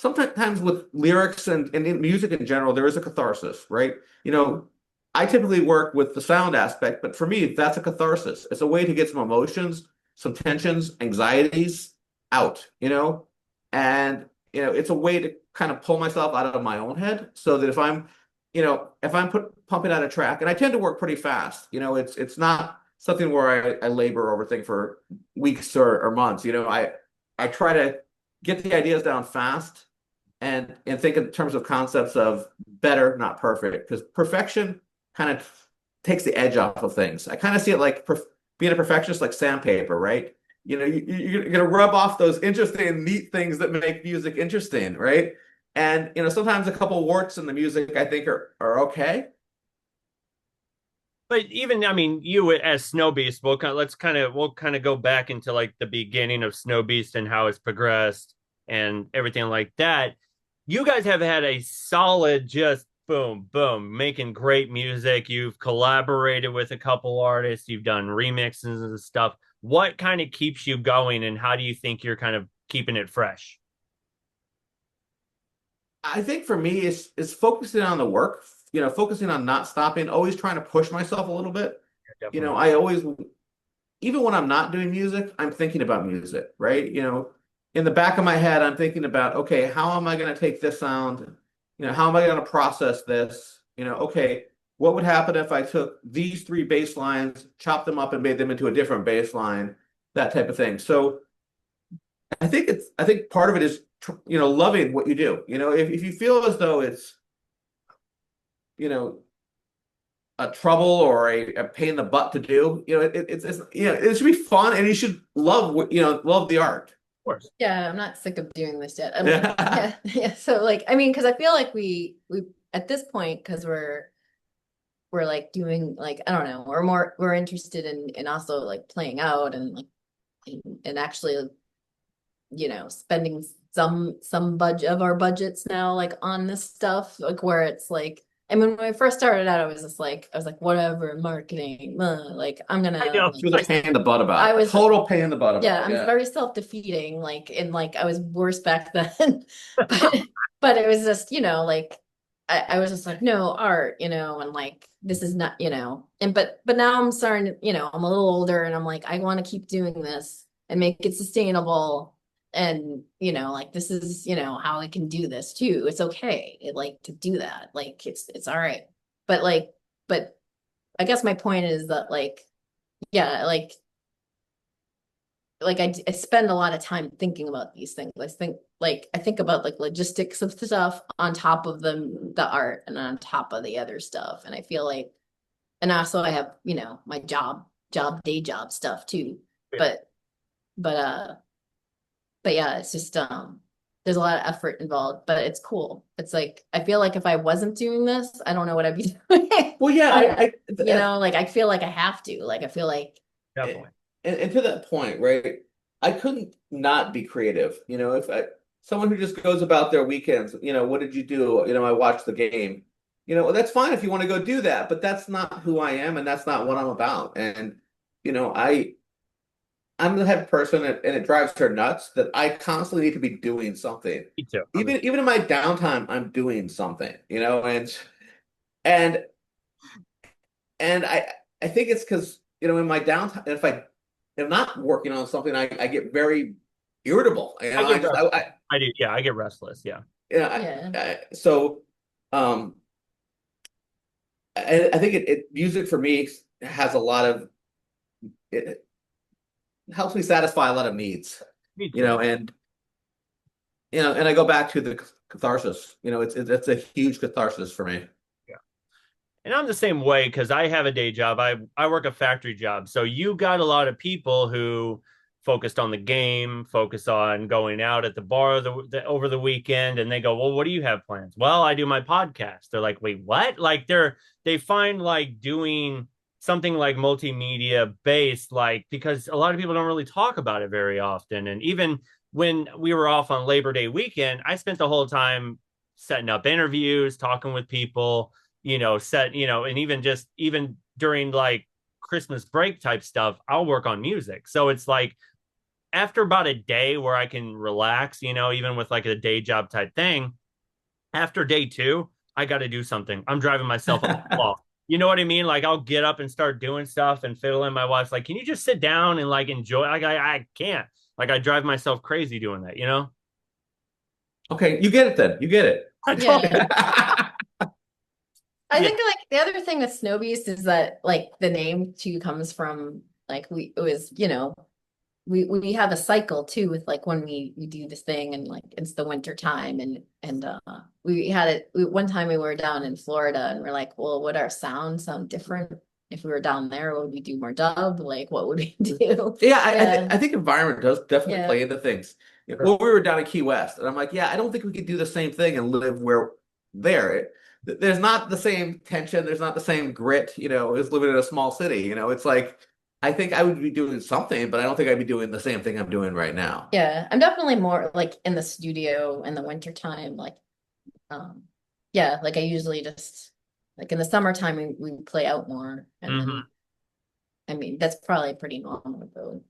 with lyrics and in music in general, there is a catharsis, right? I typically work with the sound aspect, but for me, that's a catharsis. It's a way to get some emotions, some tensions, anxieties out, and it's a way to kind of pull myself out of my own head so that if I'm pumping out a track, and I tend to work pretty fast, it's not something where I labor over things for weeks or months. I try to get the ideas down fast and think in terms of concepts of better, not perfect, because perfection kind of takes the edge off of things. I kind of see it like being a perfectionist, like sandpaper, right? You're gonna rub off those interesting, neat things that make music interesting, right? And sometimes a couple warts in the music I think are okay. But even I mean, you as Snow Beast, we'll kind of go back into like the beginning of Snow Beast and how it's progressed and everything like that. You guys have had a solid just boom, boom, making great music. You've collaborated with a couple artists, you've done remixes and stuff. What kind of keeps you going and how do you think you're kind of keeping it fresh? I think for me, it's focusing on the work, focusing on not stopping, always trying to push myself a little bit. Definitely. I always, even when I'm not doing music, I'm thinking about music, right? In the back of my head, I'm thinking about, okay, how am I going to take this sound? How am I going to process this? Okay, what would happen if I took these three bass lines, chopped them up, and made them into a different bass line, that type of thing. So I think part of it is, loving what you do. If you feel as though it's, you know, a trouble or a pain in the butt to do, it should be fun and you should love love the art. Of course. Yeah, I'm not sick of doing this yet. I'm like, Yeah. yeah, yeah. So like, I mean, because I feel like we at this point, because we're like doing like, I don't know, we're interested in also like playing out and like and actually, spending some budget of our budgets now like on this stuff, like where it's like, I mean, when I first started out, I was like, whatever, marketing, like I'm I gonna know. She was a pain in the butt about I it. A was total pain in the butt yeah, about it. I'm Yeah. very self-defeating, like, and like I was worse back then. But but it was just, like I was just like, no, art, and like this is not, but now I'm starting, I'm a little older and I'm like, I want to keep doing this and make it sustainable. And, like this is, how I can do this too. It's okay, like to do that. Like it's all right. But but I guess my point is that like, yeah, like I spend a lot of time thinking about these things. I think about like logistics of stuff on top of the art and on top of the other stuff. And I feel like, and also I have, my day job stuff too. Yeah. But but but yeah, it's just there's a lot of effort involved, but it's cool. It's like I feel like if I wasn't doing this, I don't know what I'd be doing. Well, yeah, Like I feel like I have to. Like I feel like Definitely. and to that point, right? I couldn't not be creative. If someone who just goes about their weekends, what did you do? I watched the game. That's fine if you want to go do that, but that's not who I am, and that's not what I'm about. And you know, I I'm the type of person, and it drives her nuts that I constantly need to be doing something. Me too. Even in my downtime, I'm doing something. And and I think it's because in my downtime, if I am not working on something, I get very irritable. I get restless. I do. Yeah, I get restless. Yeah. yeah. So I think music for me has a lot of it helps me satisfy a lot of needs. Me You too. know, and and I go back to the catharsis. It's a huge catharsis for me. Yeah. And I'm the same way because I have a day job. I work a factory job. So you got a lot of people who focused on the game, focus on going out at the bar over the weekend, and they go, "Well, what do you have plans?" "Well, I do my podcast." They're like, "Wait, what?" Like they find like doing something like multimedia based, like because a lot of people don't really talk about it very often. And even when we were off on Labor Day weekend, I spent the whole time setting up interviews, talking with people, and even during like Christmas break type stuff, I'll work on music. So it's like after about a day where I can relax, even with like a day job type thing, after day two, I got to do something. I'm driving myself up the wall. You know what I mean? Like I'll get up and start doing stuff and fiddle in. My wife's like, "Can you just sit down and like enjoy?" Like I can't. Like I drive myself crazy doing that. Okay, you get it then. You get it. I don't. Yeah. I Yeah. think like the other thing with Snowbeast is that like the name too comes from like it was, we have a cycle too with like when we do this thing and like it's the winter time and we had one time we were down in Florida and we're like, well, would our sound different if we were down there? Would we do more dub? Like what would we do? Yeah, Yeah. I think environment does definitely Yeah. play into things. Well, we were down in Key West, and I'm like, yeah, I don't think we could do the same thing and live where there. There's not the same tension. There's not the same grit, as living in a small city. It's like I think I would be doing something, but I don't think I'd be doing the same thing I'm doing right now. Yeah. I'm definitely more like in the studio in the winter time. Like um yeah, like I usually just like in the summertime we play out more and then Mhm. I mean that's probably pretty normal though.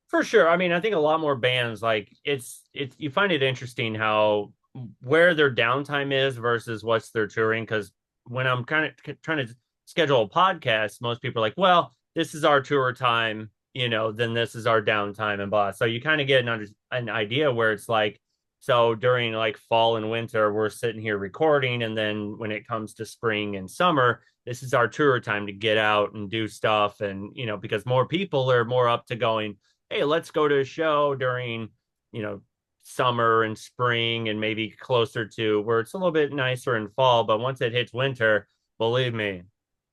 For sure. I mean, I think a lot more bands like it's you find it interesting how where their downtime is versus what's their touring. Because when I'm kind of trying to schedule a podcast, most people are like, "Well, this is our tour time, then this is our downtime and blah." So you kind of get an idea where it's like, so during like fall and winter, we're sitting here recording, and then when it comes to spring and summer, this is our tour time to get out and do stuff, and because more people are more up to going, "Hey, let's go to a show during, you know, summer and spring and maybe closer to where it's a little bit nicer in fall." But once it hits winter, believe me,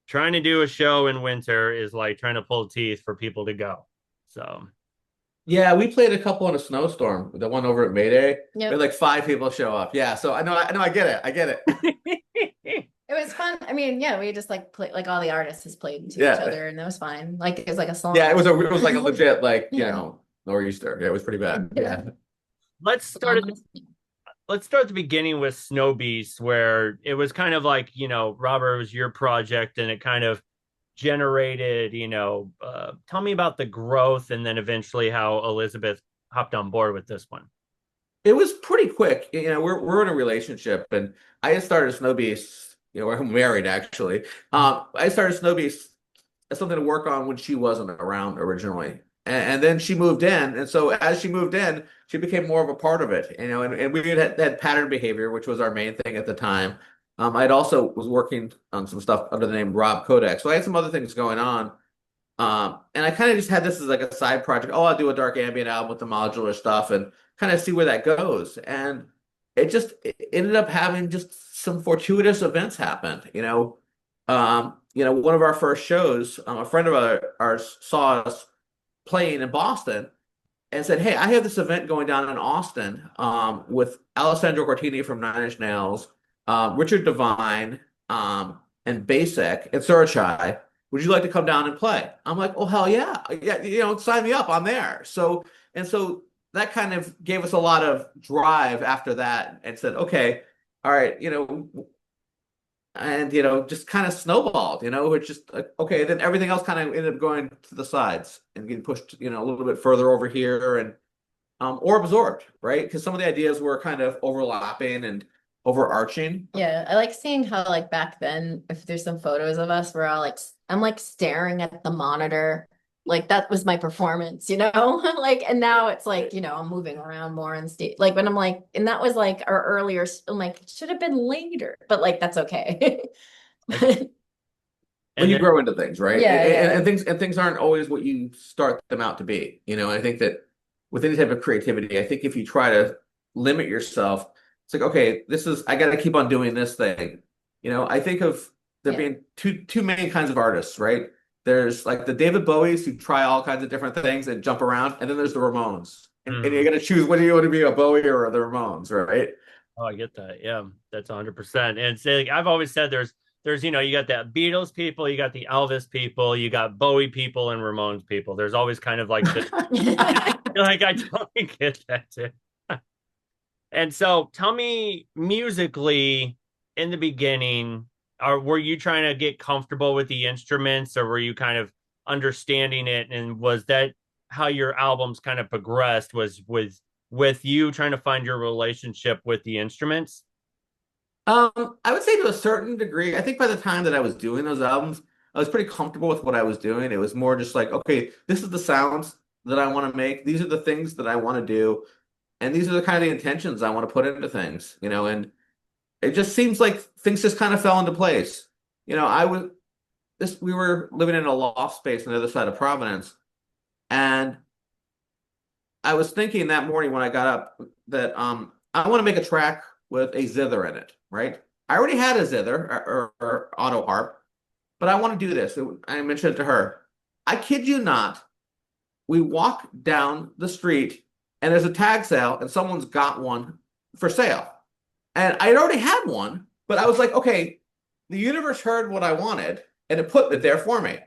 trying to do a show in winter is like trying to pull teeth for people to go. So, Yeah, we played a couple in a snowstorm. The one over at Mayday, we had Yep. like 5 people show up. Yeah, so I get it. I get it. It was fun. I mean, yeah, we just like play like all the artists just played to each Yeah, other and that was fine. Like it was like a song. yeah, it was like a legit Yeah. nor'easter. Yeah, it was pretty bad. Yeah. Yeah. let's start at the, let's start at the beginning with Snowbeasts, where it was kind of like, Robert, it was your project and it kind of generated, tell me about the growth and then eventually how Elizabeth hopped on board with this one. It was pretty quick. We're in a relationship, and I had started Snowbeasts. We're married actually. I started Snowbeasts as something to work on when she wasn't around originally, and then she moved in, and so as she moved in, she became more of a part of it. And we had pattern behavior, which was our main thing at the time. I'd also was working on some stuff under the name Rob Kodak, so I had some other things going on. And I kind of just had this as like a side project. Oh, I'll do a dark ambient album with the modular stuff and kind of see where that goes. And it ended up having just some fortuitous events happen. One of our first shows, a friend of ours saw us playing in Boston and said, "Hey, I have this event going down in Austin with Alessandro Cortini from Nine Inch Nails, Richard Devine, and Basek and Surachai. Would you like to come down and play?" I'm like, "Oh, hell yeah. Yeah, sign me up. I'm there." So that kind of gave us a lot of drive after that and said, "Okay, all right, and just kind of snowballed, it's just like, okay, then everything else kind of ended up going to the sides and getting pushed, a little bit further over here and or absorbed, right? Because some of the ideas were kind of overlapping and overarching. Yeah, I like seeing how like back then, if there's some photos of us, we're all like, I'm like staring at the monitor. Like that was my performance, Like, and now it's like, I'm moving around more and state like when I'm like, and that was like our earlier, I'm like, it should have been later, but like that's okay. When And you then grow into things, right? Yeah, And, yeah. and things aren't always what you start them out to be. I think that with any type of creativity, I think if you try to limit yourself, it's like, okay, I got to keep on doing this thing. I think of there Yeah. being two main kinds of artists, right? There's like the David Bowies who try all kinds of different things and jump around, and then there's the Ramones. And you mhm. got to choose whether you want to be a Bowie or the Ramones, right? Oh, I get that. Yeah, that's 100%. And it's like I've always said there's you got that Beatles people, you got the Elvis people, you got Bowie people and Ramones people. There's always kind of like this like I totally get that too. And so tell me musically in the beginning, were you trying to get comfortable with the instruments or were you kind of understanding it? And was that how your albums kind of progressed was with you trying to find your relationship with the instruments? I would say to a certain degree, I think by the time that I was doing those albums, I was pretty comfortable with what I was doing. It was more just like, okay, this is the sounds that I want to make. These are the things that I want to do. And these are the kind of intentions I want to put into things, and it just seems like things just kind of fell into place. I was we were living in a loft space on the other side of Providence, and I was thinking that morning when I got up that I want to make a track with a zither in it, right? I already had a zither or auto harp, but I want to do this. I mentioned it to her. I kid you not. We walk down the street and there's a tag sale and someone's got one for sale. And I already had one, but I was like, okay, the universe heard what I wanted and it put it there for me.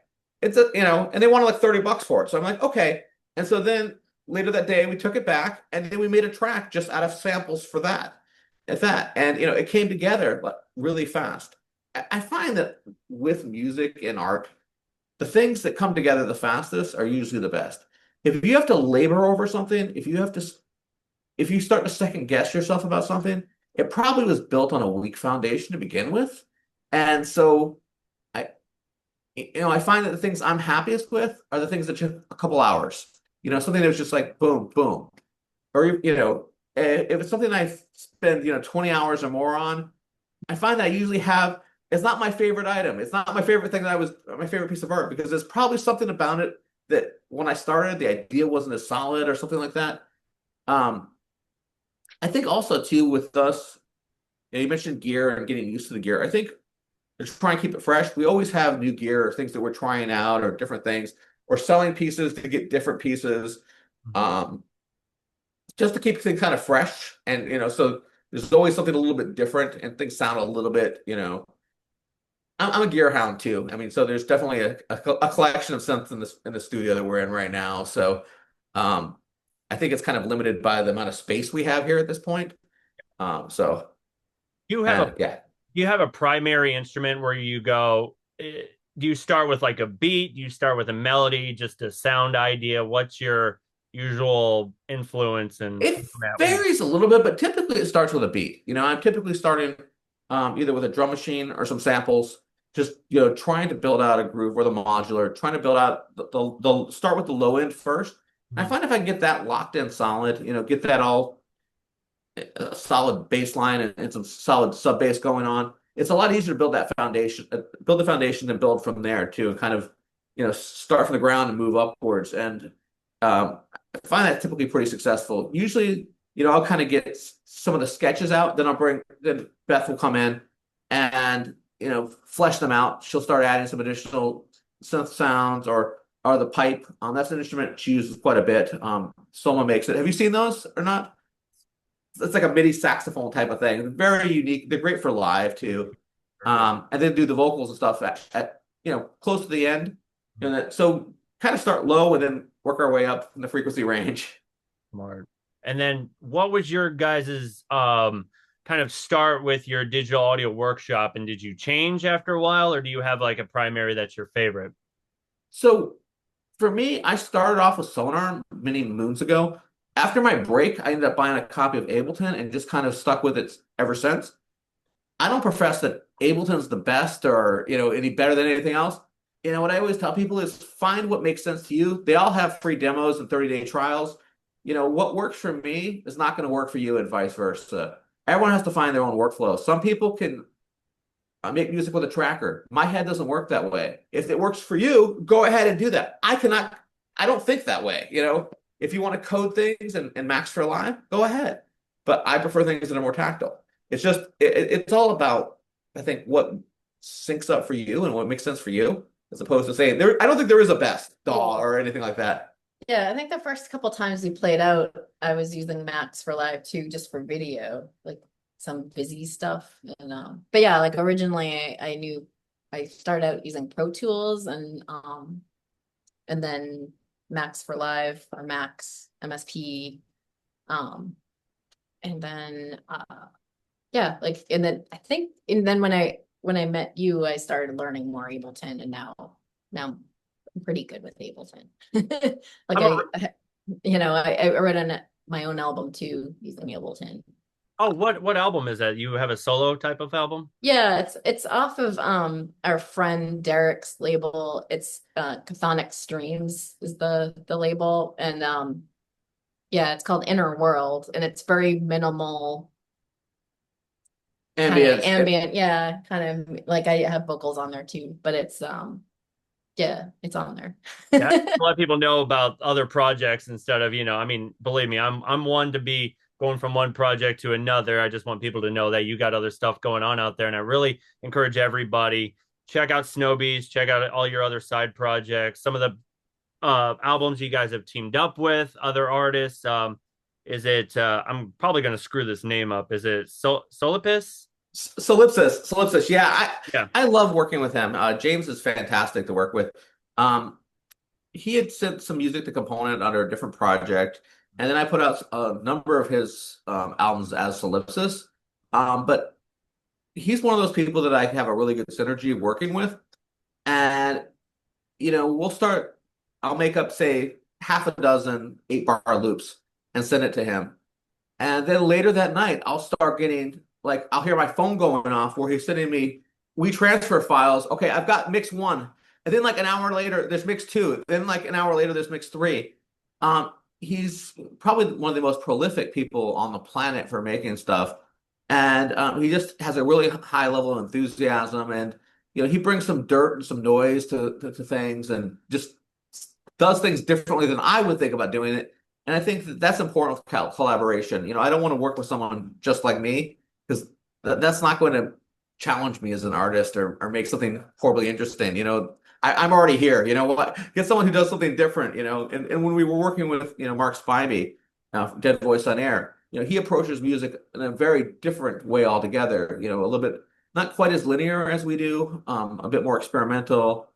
And they wanted like $30 for it. So I'm like, okay. And so then later that day, we took it back and then we made a track just out of samples for that. At that. And, it came together like, really fast. I find that with music and art, the things that come together the fastest are usually the best. If you have to labor over something, if you start to second guess yourself about something, it probably was built on a weak foundation to begin with. And so I, I find that the things I'm happiest with are the things that took a couple hours. Something that was just like boom, boom. Or, if it's something I spend, 20 hours or more on, I find that I usually have, it's not my favorite item. It's not my favorite thing my favorite piece of art because there's probably something about it that when I started, the idea wasn't as solid or something like that. Um, I think also too with us, you mentioned gear and getting used to the gear. I think to try and keep it fresh, we always have new gear or things that we're trying out or different things or selling pieces to get different pieces. Um, just to keep things kind of fresh and so there's always something a little bit different and things sound a little bit I'm a gear hound too. I mean, so there's definitely a collection of synths in the studio that we're in right now. So um, I think it's kind of limited by the amount of space we have here at this point. So You have a yeah. you have a primary instrument where you go do you start with like a beat? Do you start with a melody, just a sound idea? What's your usual influence and It format when you varies a little bit, but typically it starts with a beat. I'm typically starting either with a drum machine or some samples, just trying to build out a groove or the modular, trying to build out the start with the low end first. I Mhm. find if I can get that locked in solid, get that all solid bass line and some solid sub bass going on, it's a lot easier to build that foundation, build the foundation and build from there too, and kind of start from the ground and move upwards. And I find that typically pretty successful. Usually, I'll kind of get some of the sketches out, then Beth will come in and flesh them out. She'll start adding some additional synth sounds or the pipe. That's an instrument she uses quite a bit. Soma makes it. Have you seen those or not? It's like a MIDI saxophone type of thing. Very unique. They're great for live too. And then do the vocals and stuff at close to the end. So kind of start low and then work our way up in the frequency range. smart. And then what was your guys's kind of start with your digital audio workshop? And did you change after a while, or do you have like a primary that's your favorite? So for me, I started off with Sonar many moons ago. After my break, I ended up buying a copy of Ableton and just kind of stuck with it ever since. I don't profess that Ableton's the best or, any better than anything else. What I always tell people is find what makes sense to you. They all have free demos and 30-day trials. What works for me is not going to work for you and vice versa. Everyone has to find their own workflow. Some people can make music with a tracker. My head doesn't work that way. If it works for you, go ahead and do that. I don't think that way. If you want to code things and max for live, go ahead. But I prefer things that are more tactile. It's all about, I think, what syncs up for you and what makes sense for you, as opposed to saying I don't think there is a best DAW or anything like that. Yeah, I think the first couple times we played out, I was using Max for live too, just for video, like some busy stuff. But yeah, like originally I knew I started out using Pro Tools and then Max for live or Max MSP. Um and then yeah, like and then I think and then when I met you, I started learning more Ableton and now I'm pretty good with Ableton. Like I'm a, I wrote on my own album too using Ableton. oh, what album is that? You have a solo type of album? Yeah, it's off of our friend Derek's label. It's Chthonic Streams is the label. And yeah, it's called Inner World and it's very minimal, kind of Ambience. ambient, yeah, kind of like I have vocals on there too, but it's yeah, it's on there. Yeah, I let people know about other projects instead of, I mean, believe me, I'm one to be going from one project to another. I just want people to know that you got other stuff going on out there. And I really encourage everybody, check out Snowbeasts, check out all your other side projects, some of the albums you guys have teamed up with other artists. Is it I'm probably gonna screw this name up. Is it Solipus? Solipsis. Yeah, Yeah. I love working with him. James is fantastic to work with. He had sent some music to Component under a different project, and then I put out a number of his albums as Solipsis. But he's one of those people that I have a really good synergy working with, and we'll start. I'll make up, say, half a dozen 8-bar loops and send it to him. And then later that night, I'll start getting, like, I'll hear my phone going off where he's sending me, we transfer files. Okay, I've got mix one. And then, like, an hour later, there's mix two. Then, like, an hour later, there's mix three. He's probably one of the most prolific people on the planet for making stuff. And he just has a really high level of enthusiasm. And, he brings some dirt and some noise to things and just does things differently than I would think about doing it. And I think that's important with collaboration. I don't want to work with someone just like me because that's not going to challenge me as an artist or make something horribly interesting. I'm already here. What? Get someone who does something different. And when we were working with Mark Spivey, Dead Voice on Air, he approaches music in a very different way altogether. A little bit not quite as linear as we do, a bit more experimental,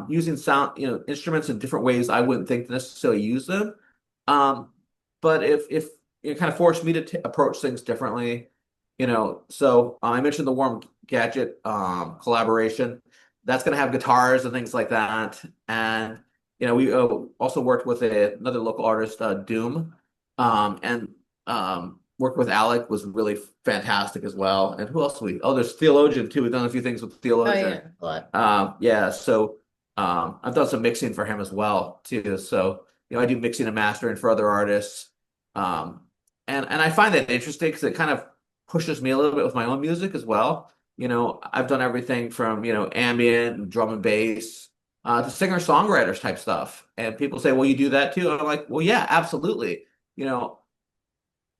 using sound, instruments in different ways I wouldn't think to necessarily use them. But if it kind of forced me to approach things differently, so I mentioned the Warm Gadget collaboration. That's going to have guitars and things like that. And, we also worked with another local artist, Doom, and worked with Alec was really fantastic as well. And who else there's Theologian too. We've done a few things with Oh Theologian. yeah, a lot. Yeah, so I've done some mixing for him as well too. So I do mixing and mastering for other artists, um, and I find that interesting because it kind of pushes me a little bit with my own music as well. I've done everything from ambient and drum and bass to singer-songwriters type stuff, and people say, "Well, you do that too?" And I'm like, "Well, yeah, absolutely." You know,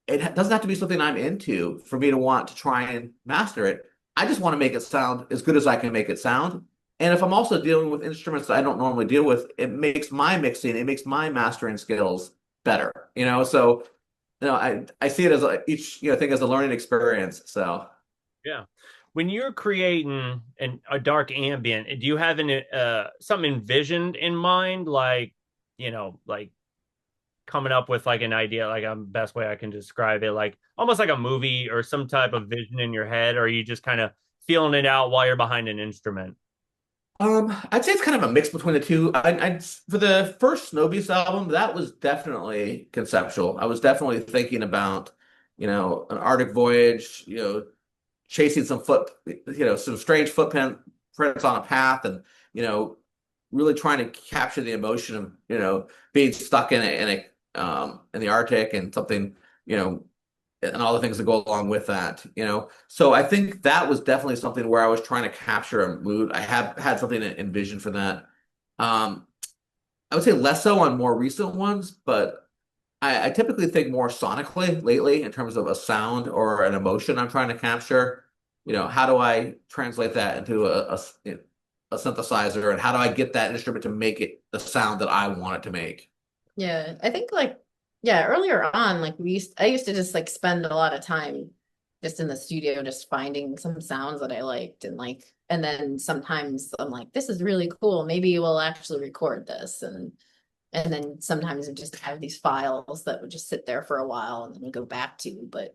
it doesn't have to be something I'm into for me to want to try and master it. I just want to make it sound as good as I can make it sound. And if I'm also dealing with instruments that I don't normally deal with, it makes my mixing, it makes my mastering skills better. So I see it as each thing as a learning experience. So Yeah. When you're creating a dark ambient, do you have something envisioned in mind, like like coming up with like an idea, like a best way I can describe it, like almost like a movie or some type of vision in your head, or are you just kind of feeling it out while you're behind an instrument? I'd say it's kind of a mix between the two. For the first Snowbeasts album, that was definitely conceptual. I was definitely thinking about, an Arctic voyage, chasing some strange footprints on a path, and you know, really trying to capture the emotion of being stuck in the Arctic and something you know and all the things that go along with that. So I think that was definitely something where I was trying to capture a mood. I have had something envisioned for that. Um, I would say less so on more recent ones, but I typically think more sonically lately in terms of a sound or an emotion I'm trying to capture. How do I translate that into a synthesizer, and how do I get that instrument to make it the sound that I want it to make? Yeah, I think like yeah, earlier on, like I used to just like spend a lot of time just in the studio just finding some sounds that I liked and then sometimes I'm like, this is really cool. Maybe we'll actually record this and then sometimes I just have these files that would just sit there for a while and then we go back to. But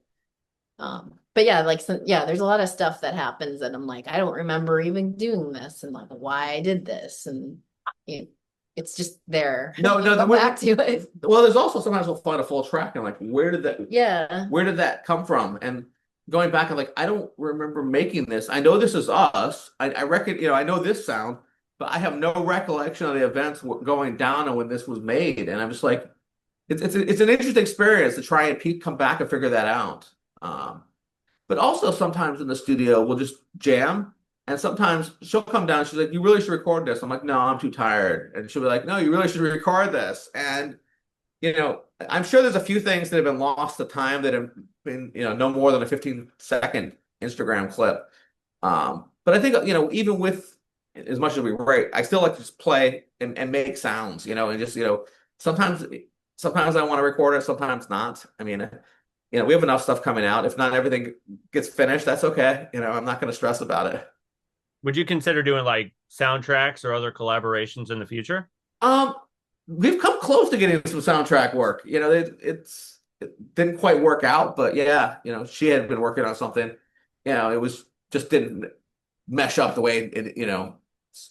yeah, yeah, there's a lot of stuff that happens and I'm like, I don't remember even doing this and like why I did this and it, it's just there. No, no. Go back to it. Well, there's also sometimes we'll find a full track and like, Yeah. where did that come from? And going back, I'm like, I don't remember making this. I know this is us. I reckon, I know this sound, but I have no recollection of the events going down and when this was made. And I'm just like, it's an interesting experience to try and come back and figure that out. Um, but also sometimes in the studio we'll just jam, and sometimes she'll come down. She's like, "You really should record this." I'm like, "No, I'm too tired." And she'll be like, "No, you really should record this." And I'm sure there's a few things that have been lost to time that have been, no more than a 15-second Instagram clip. But I think, even with as much as we write, I still like to just play and make sounds, and just, sometimes sometimes I want to record it, sometimes not. I mean, we have enough stuff coming out. If not everything gets finished, that's okay. I'm not going to stress about it. Would you consider doing like soundtracks or other collaborations in the future? Um, we've come close to getting some soundtrack work. It didn't quite work out, but yeah, she had been working on something. It was just didn't mesh up the way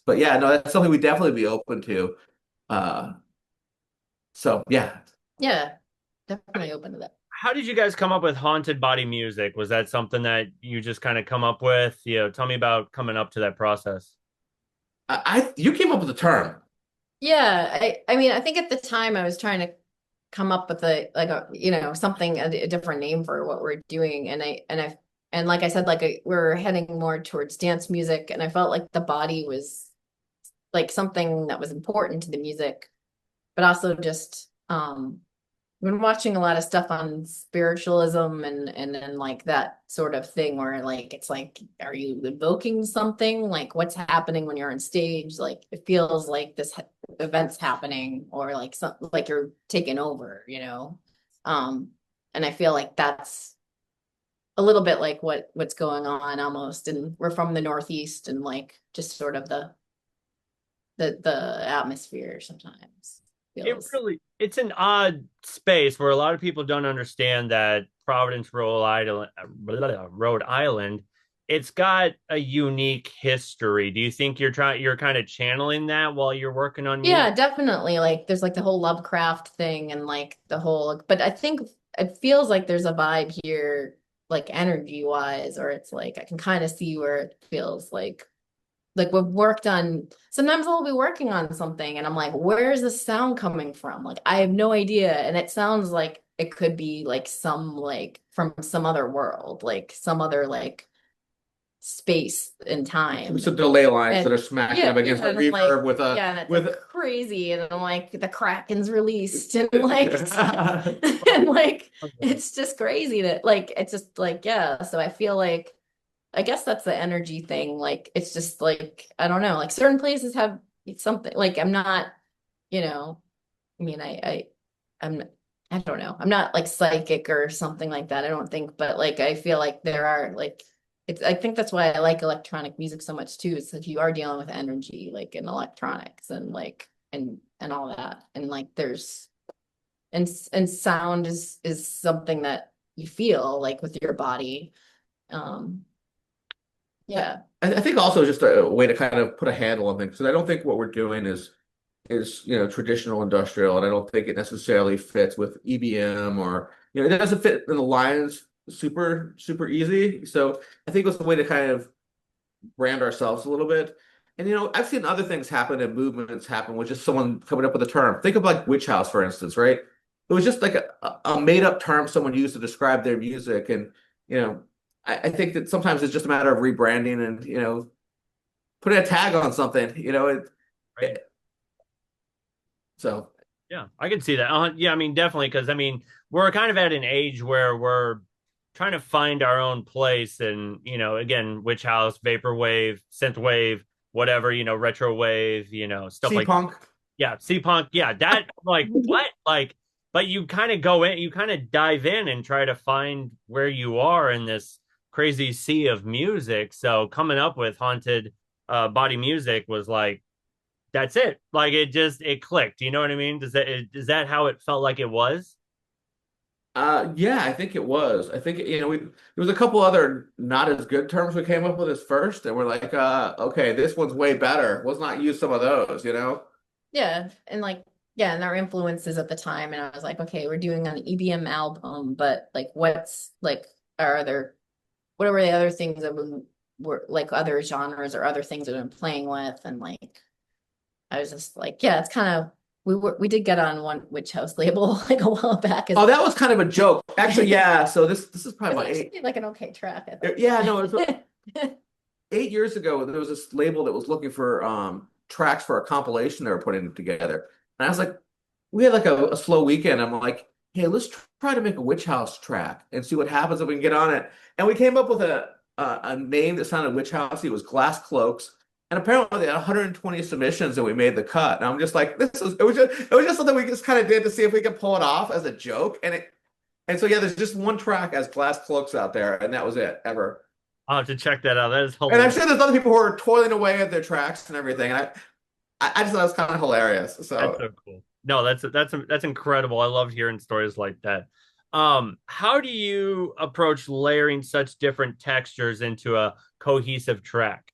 But yeah, no, that's something we'd definitely be open to. Uh, so yeah. Yeah. Definitely open to that. How did you guys come up with haunted body music? Was that something that you just kind of come up with? Tell me about coming up to that process. You came up with the term. Yeah, I mean, I think at the time I was trying to come up with something a different name for what we're doing and like I said we're heading more towards dance music and I felt like the body was like something that was important to the music, but also just I've been watching a lot of stuff on spiritualism and then like that sort of thing where like it's like, are you invoking something? Like what's happening when you're on stage? Like it feels like this event's happening or like something like you're taking over. Um, and I feel like that's a little bit like what's going on almost. And we're from the Northeast and like just sort of the atmosphere sometimes feels. It's an odd space where a lot of people don't understand that Providence, Rhode Island it's got a unique history. Do you think you're kind of channeling that while you're working on music? Yeah, definitely. Like there's like the whole Lovecraft thing and like the whole, but I think it feels like there's a vibe here, like energy wise, or it's like I can kind of see where it feels like we've worked on, sometimes I'll be working on something and I'm like, where's the sound coming from? Like I have no idea. And it sounds like it could be like some like from some other world, like some other like space and time. Some delay lines that And are smacking yeah, up against yeah, the and I'm like, reverb with a yeah, and it's with like crazy. And I'm like, the Kraken's released, and like, and like, it's just crazy that like, it's just like, yeah. So I feel like, I guess that's the energy thing. Like, it's just like, I don't know, like certain places have something. Like, I'm not, you know, I mean, I'm, I don't know. I'm not like psychic or something like that. I don't think, but like I feel like there are like it's I think that's why I like electronic music so much too. It's like you are dealing with energy like in electronics and like and all that. And like there's and sound is something that you feel like with your body. Um yeah. I think also just a way to kind of put a handle on things because I don't think what we're doing is traditional industrial, and I don't think it necessarily fits with EBM or it doesn't fit in the lines super easy. So I think it's a way to kind of brand ourselves a little bit. And I've seen other things happen and movements happen with just someone coming up with a term. Think of like witch house, for instance, right? It was just like a made up term someone used to describe their music, and you know, I think that sometimes it's just a matter of rebranding and putting a tag on something. Right. So Yeah, I can see that. Yeah, I mean, definitely, because I mean, we're kind of at an age where we're trying to find our own place, and again, witch house, vaporwave, synthwave, whatever, retro wave, stuff like C-punk. yeah, sea punk, yeah, that like what, like, but you kind of go in, you kind of dive in and try to find where you are in this crazy sea of music. So coming up with haunted body music was like that's it. Like it clicked. You know what I mean? Is that how it felt like it was? Yeah, I think it was. I think there was a couple other not as good terms we came up with as first, and we're like, okay, this one's way better. Let's not use some of those. Yeah. And like, yeah, and our influences at the time. And I was like, okay, we're doing an EBM album, but like what's like our other what were the other things that we were like other genres or other things that I've been playing with? And like I was just like, yeah, it's kind of we did get on one witch house label like a while back as Oh, that was kind of a joke. Actually, yeah. So this is probably my it's actually like an okay track, I think. yeah, no, it was 8 years ago. There was this label that was looking for tracks for a compilation they were putting together, and I was like, we had like a slow weekend. I'm like, hey, let's try to make a witch house track and see what happens if we can get on it. And we came up with a name that sounded witch housey. It was Glass Cloaks. And apparently they had 120 submissions and we made the cut. And I'm just like, it was just something we just kind of did to see if we could pull it off as a joke. And so yeah, there's just one track as Glass Cloaks out there, and that was it ever. I'll have to check that out. That is And I'm hilarious. sure there's other people who are toiling away at their tracks and everything. And I just thought it was kind of hilarious. That's So so cool. No, that's incredible. I love hearing stories like that. How do you approach layering such different textures into a cohesive track?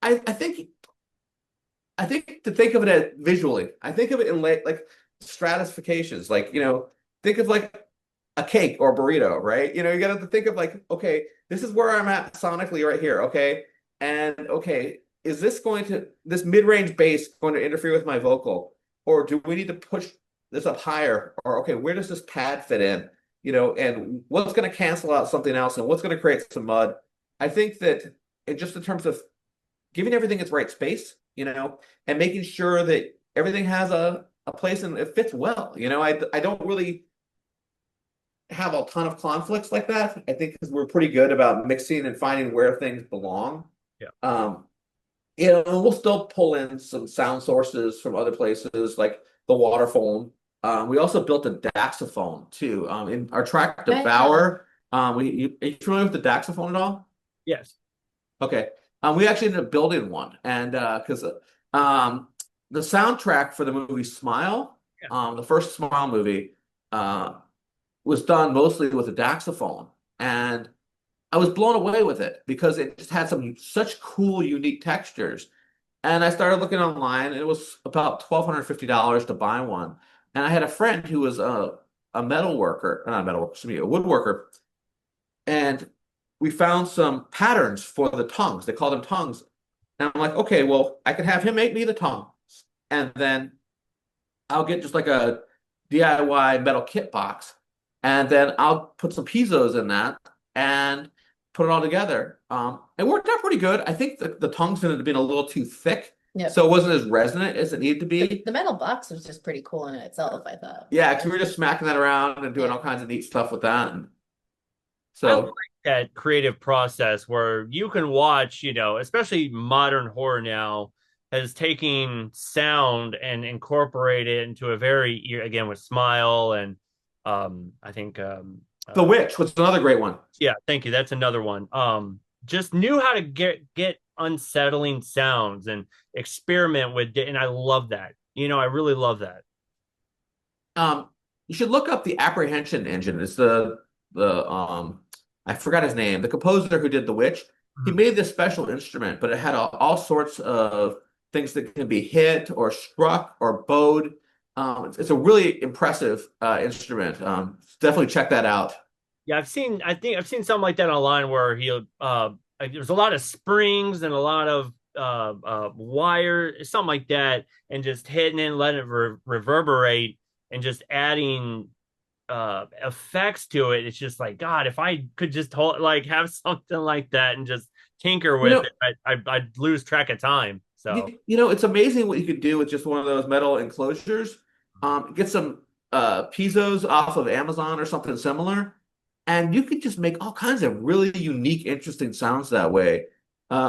I think to think of it as visually, I think of it in like stratifications. Like, think of like a cake or a burrito, right? You got to think of like, okay, this is where I'm at sonically right here, okay? And okay, is this mid-range bass going to interfere with my vocal? Or do we need to push this up higher? Or okay, where does this pad fit in? And what's going to cancel out something else and what's going to create some mud? I think that just in terms of giving everything its right space, and making sure that everything has a place and it fits well. I don't really have a ton of conflicts like that. I think because we're pretty good about mixing and finding where things belong. Yeah. Um, and we'll still pull in some sound sources from other places like the waterphone. We also built a daxophone too. In our track Yeah. Devour, are you familiar with the daxophone at all? Yes. Okay. We actually ended up building one, and because the soundtrack for the movie Smile, Yeah. the first Smile movie, was done mostly with a daxophone, and I was blown away with it because it just had some such cool, unique textures. And I started looking online, and it was about $1,250 to buy one. And I had a friend who was a metal worker, not a metal worker, excuse me, a woodworker, and we found some patterns for the tongues. They call them tongues. And I'm like, okay, well, I could have him make me the tongue, and then I'll get just like a DIY metal kit box, and then I'll put some piezo's in that and put it all together. It worked out pretty good. I think the tongues ended up being a little too thick, Yep. so it wasn't as resonant as it needed to be. The metal box was just pretty cool in itself, I thought. Yeah, because we were just smacking that around and doing all kinds of neat stuff with that. And I like so, that creative process where you can watch, especially modern horror now has taken sound and incorporated it into a very, again, with Smile and I think, The Witch was another great one. yeah, thank you. That's another one. Just knew how to get unsettling sounds and experiment with it, and I love that. I really love that. You should look up the Apprehension Engine. It's the I forgot his name. The composer who did The Witch. He Mhm. made this special instrument, but it had all sorts of things that can be hit or struck or bowed. It's a really impressive instrument. Definitely check that out. Yeah, I think I've seen something like that online where he'll like, there's a lot of springs and a lot of wire, something like that, and just hitting it and letting it reverberate and just adding effects to it. It's just like, God, if I could just have something like that and just tinker You with know, it, I'd lose track of time. So it's amazing what you could do with just one of those metal enclosures. Get some piezo's off of Amazon or something similar, and you could just make all kinds of really unique, interesting sounds that way.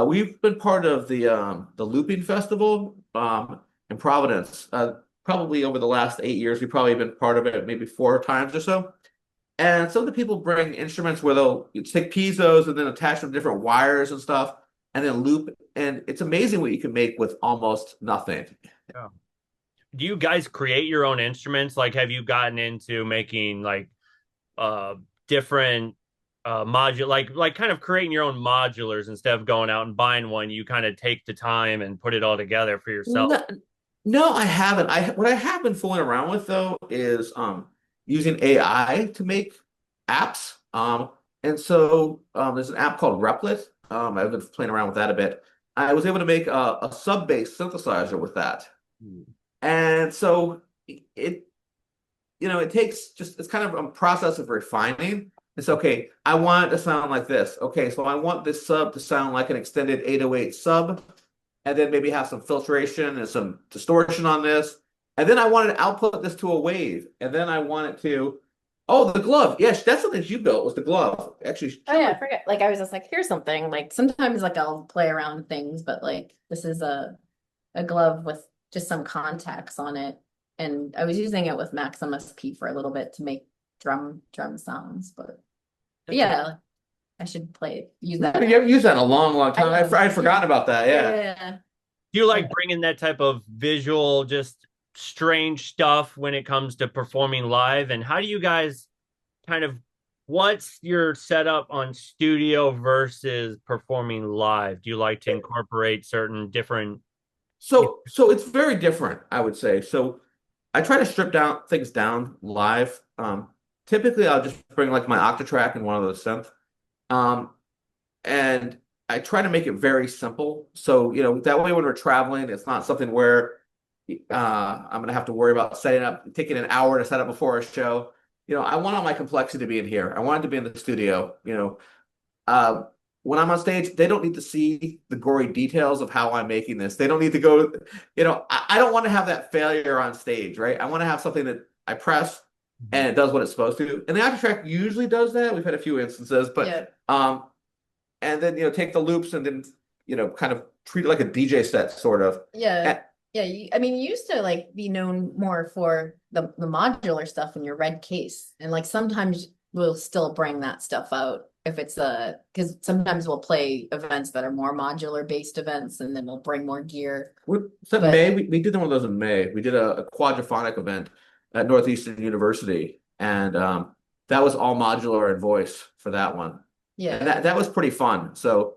We've been part of the Looping Festival in Providence. Probably over the last 8 years, we've probably been part of it maybe 4 times or so. And some of the people bring instruments where they'll take piezo's and then attach them to different wires and stuff, and then loop. And it's amazing what you can make with almost nothing. yeah. Do you guys create your own instruments? Like, have you gotten into making like uh different like kind of creating your own modulars instead of going out and buying one? You kind of take the time and put it all together for yourself. No, no, I haven't. What I have been fooling around with though is using AI to make apps. And so there's an app called Replit. I've been playing around with that a bit. I was able to make a sub-bass synthesizer with that. And so it it takes just it's kind of a process of refining. It's okay, I want it to sound like this. Okay, so I want this sub to sound like an extended 808 sub, and then maybe have some filtration and some distortion on this. And then I wanted to output this to a wave. And then I want it to, oh, the glove. Yes, that's something you built was the glove. Actually, Oh yeah, I forget. Like I was just like, here's something. Like sometimes like I'll play around with things, but like this is a glove with just some contacts on it. And I was using it with Maximus P for a little bit to make drum sounds, but yeah, I should use that. you haven't used that in a long, long time. I'd Yeah. forgotten about that. Yeah. Yeah. Do you Yeah. like bringing that type of visual, just strange stuff when it comes to performing live? And how do you guys kind of, what's your setup on studio versus performing live? Do you like to incorporate certain different? So it's very different, I would say. So I try to strip down things down live. Typically I'll just bring like my Octatrack and one of those synth. Um, and I try to make it very simple. So, that way when we're traveling, it's not something where I'm gonna have to worry about setting up, taking an hour to set up before a show. I want all my complexity to be in here. I want it to be in the studio. Uh, when I'm on stage, they don't need to see the gory details of how I'm making this. They don't need to go, I don't want to have that failure on stage, right? I want to have something that I press and it does what it's supposed to. And the Aftertrack usually does that. We've had a few instances, but Yeah. And then take the loops and then kind of treat it like a DJ set, sort of. Yeah. Yeah. I mean, you used to like be known more for the modular stuff in your red case. And like sometimes we'll still bring that stuff out if it's because sometimes we'll play events that are more modular based events and then we'll bring more gear. So May, we did one of those in May. We did a quadraphonic event at Northeastern University, and that was all modular and voice for that one. And Yeah. that was pretty fun. So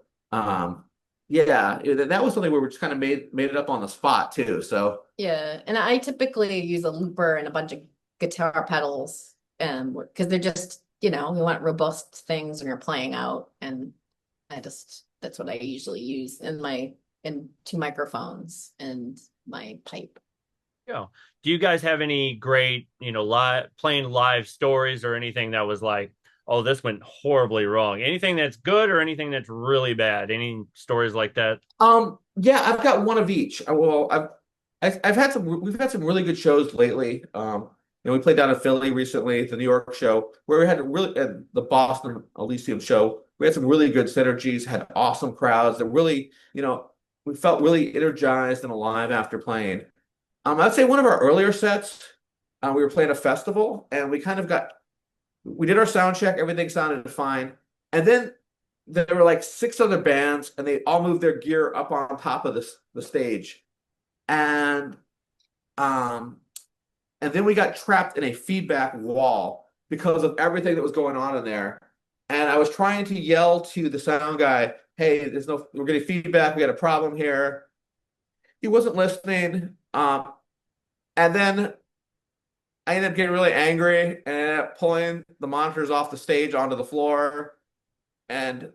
yeah, that was something where we just kind of made it up on the spot too. So Yeah. And I typically use a looper and a bunch of guitar pedals, because they're just, we want robust things when you're playing out. And that's what I usually use in two microphones and my pipe. Yeah. Do you guys have any great, live playing live stories or anything that was like, oh, this went horribly wrong? Anything that's good or anything that's really bad? Any stories like that? yeah, I've got one of each. Well, I've had we've had some really good shows lately. We played down in Philly recently, the New York show, where we had the Boston Elysium show. We had some really good synergies, had awesome crowds that really, we felt really energized and alive after playing. I'd say one of our earlier sets, we were playing a festival and we did our sound check, everything sounded fine. And then there were like six other bands and they all moved their gear up on top of the stage. And um and then we got trapped in a feedback wall because of everything that was going on in there. And I was trying to yell to the sound guy, "Hey, we're getting feedback. We got a problem here." He wasn't listening. And then I ended up getting really angry and ended up pulling the monitors off the stage onto the floor. And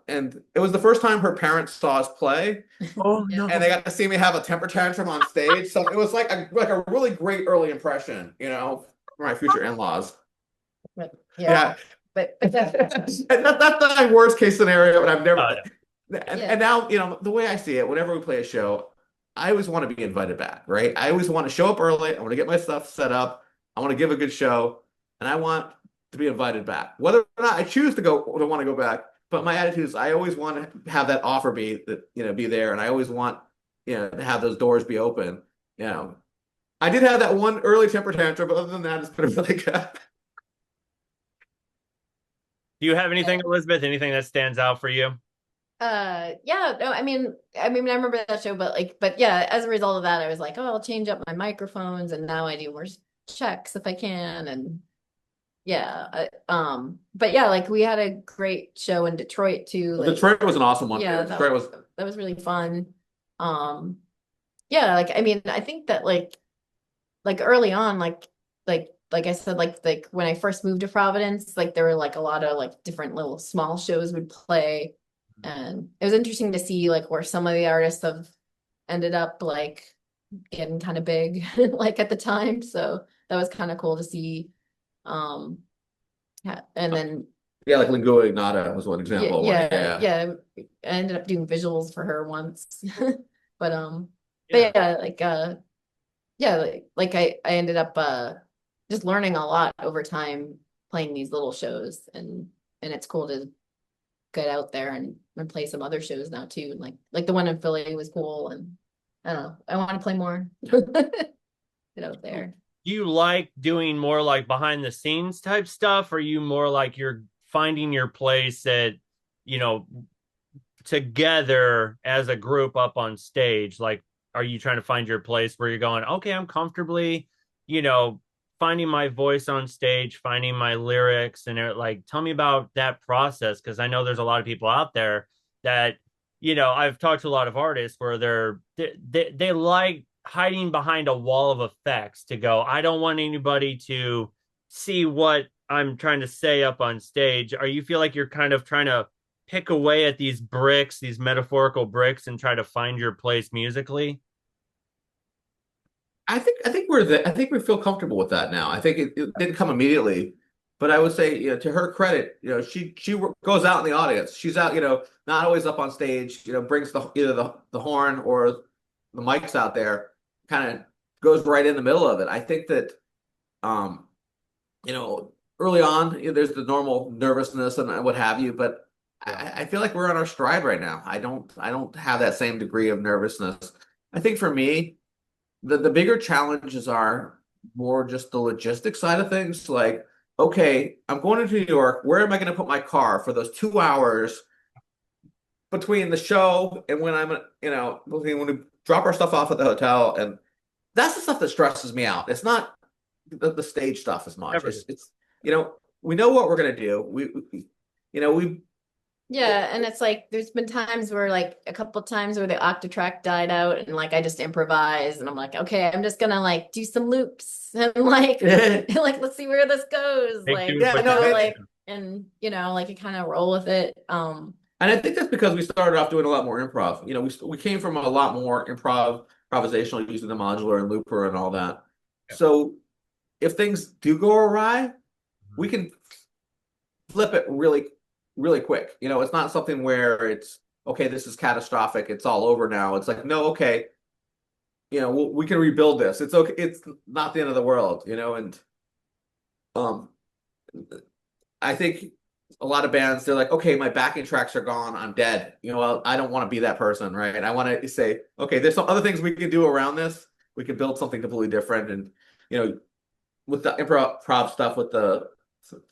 it was the first time her parents saw us play, Oh Yeah. and no. they got to see me have a temper tantrum on stage. So it was like a really great early impression, for my future in-laws. But yeah. Yeah, But and that's the worst case scenario, but I've never. No. And now, the way I see it, whenever we play a show, I always want to be invited back, right? I always want to show up early. I want to get my stuff set up. I want to give a good show, and I want to be invited back. Whether or not I choose to want to go back, but my attitude is I always want to have that offer be there, and I always want, to have those doors be open. You know, I did have that one early temper tantrum, but other than that, it's been really good. Do you have anything, Elizabeth? Anything that stands out for you? yeah, no, I remember that show, but yeah, as a result of that, I was like, oh, I'll change up my microphones, and now I do more checks if I can, and yeah, but yeah, like we had a great show in Detroit too. Well, Detroit was an awesome one Yeah, too. Detroit was. that was really fun. Um, yeah, I think that like early on, like I said, like when I first moved to Providence, like there were like a lot of like different little small shows would play. And it was interesting to see like where some of the artists have ended up like getting kind of big like at the time. So that was kind of cool to see. Um yeah, and then Yeah, like Lingua Ignata was one yeah, example. yeah. I ended up doing visuals for her once. But Yeah. yeah, yeah, I ended up just learning a lot over time playing these little shows, and it's cool to get out there and play some other shows now too. Like the one in Philly was cool, and I don't know. I want to play more. Get out there. Do you like doing more like behind the scenes type stuff, or are you more like you're finding your place at, you know, together as a group up on stage? Like, are you trying to find your place where you're going, okay, I'm comfortably, you know, finding my voice on stage, finding my lyrics, and like, tell me about that process, because I know there's a lot of people out there that, I've talked to a lot of artists where they like hiding behind a wall of effects to go, I don't want anybody to see what I'm trying to say up on stage. Are you feel like you're kind of trying to pick away at these bricks, these metaphorical bricks, and try to find your place musically? I think we feel comfortable with that now. I think it didn't come immediately, but I would say, to her credit, she goes out in the audience. She's out, not always up on stage. Brings either the horn or the mics out there, kind of goes right in the middle of it. I think that, um, early on, there's the normal nervousness and what have you, but I feel like we're on our stride right now. I don't have that same degree of nervousness. I think for me, the bigger challenges are more just the logistic side of things. Like, okay, I'm going to New York. Where am I going to put my car for those 2 hours between the show and when when we drop our stuff off at the hotel? And that's the stuff that stresses me out. It's not the stage stuff as much. Everything. It's we know what we're going to do. We Yeah, and it's like there's been times where like a couple times where the octatrack died out and like I just improvise and I'm like, okay, I'm just gonna like do some loops and like like let's see where this goes. Make do Like, with yeah, what you you no, know, got. like and like you kind of roll with it. and I think that's because we started off doing a lot more improv. We came from a lot more improvisational using the modular and looper and all that. Yeah. So if things do go awry, we can flip it really, really quick. It's not something where it's okay, this is catastrophic, it's all over now. It's like, no, okay, we can rebuild this. It's okay, it's not the end of the world, and um I think a lot of bands, they're like, okay, my backing tracks are gone, I'm dead. Well, I don't want to be that person, right? I want to say, okay, there's some other things we can do around this. We can build something completely different. And, with the improv stuff with the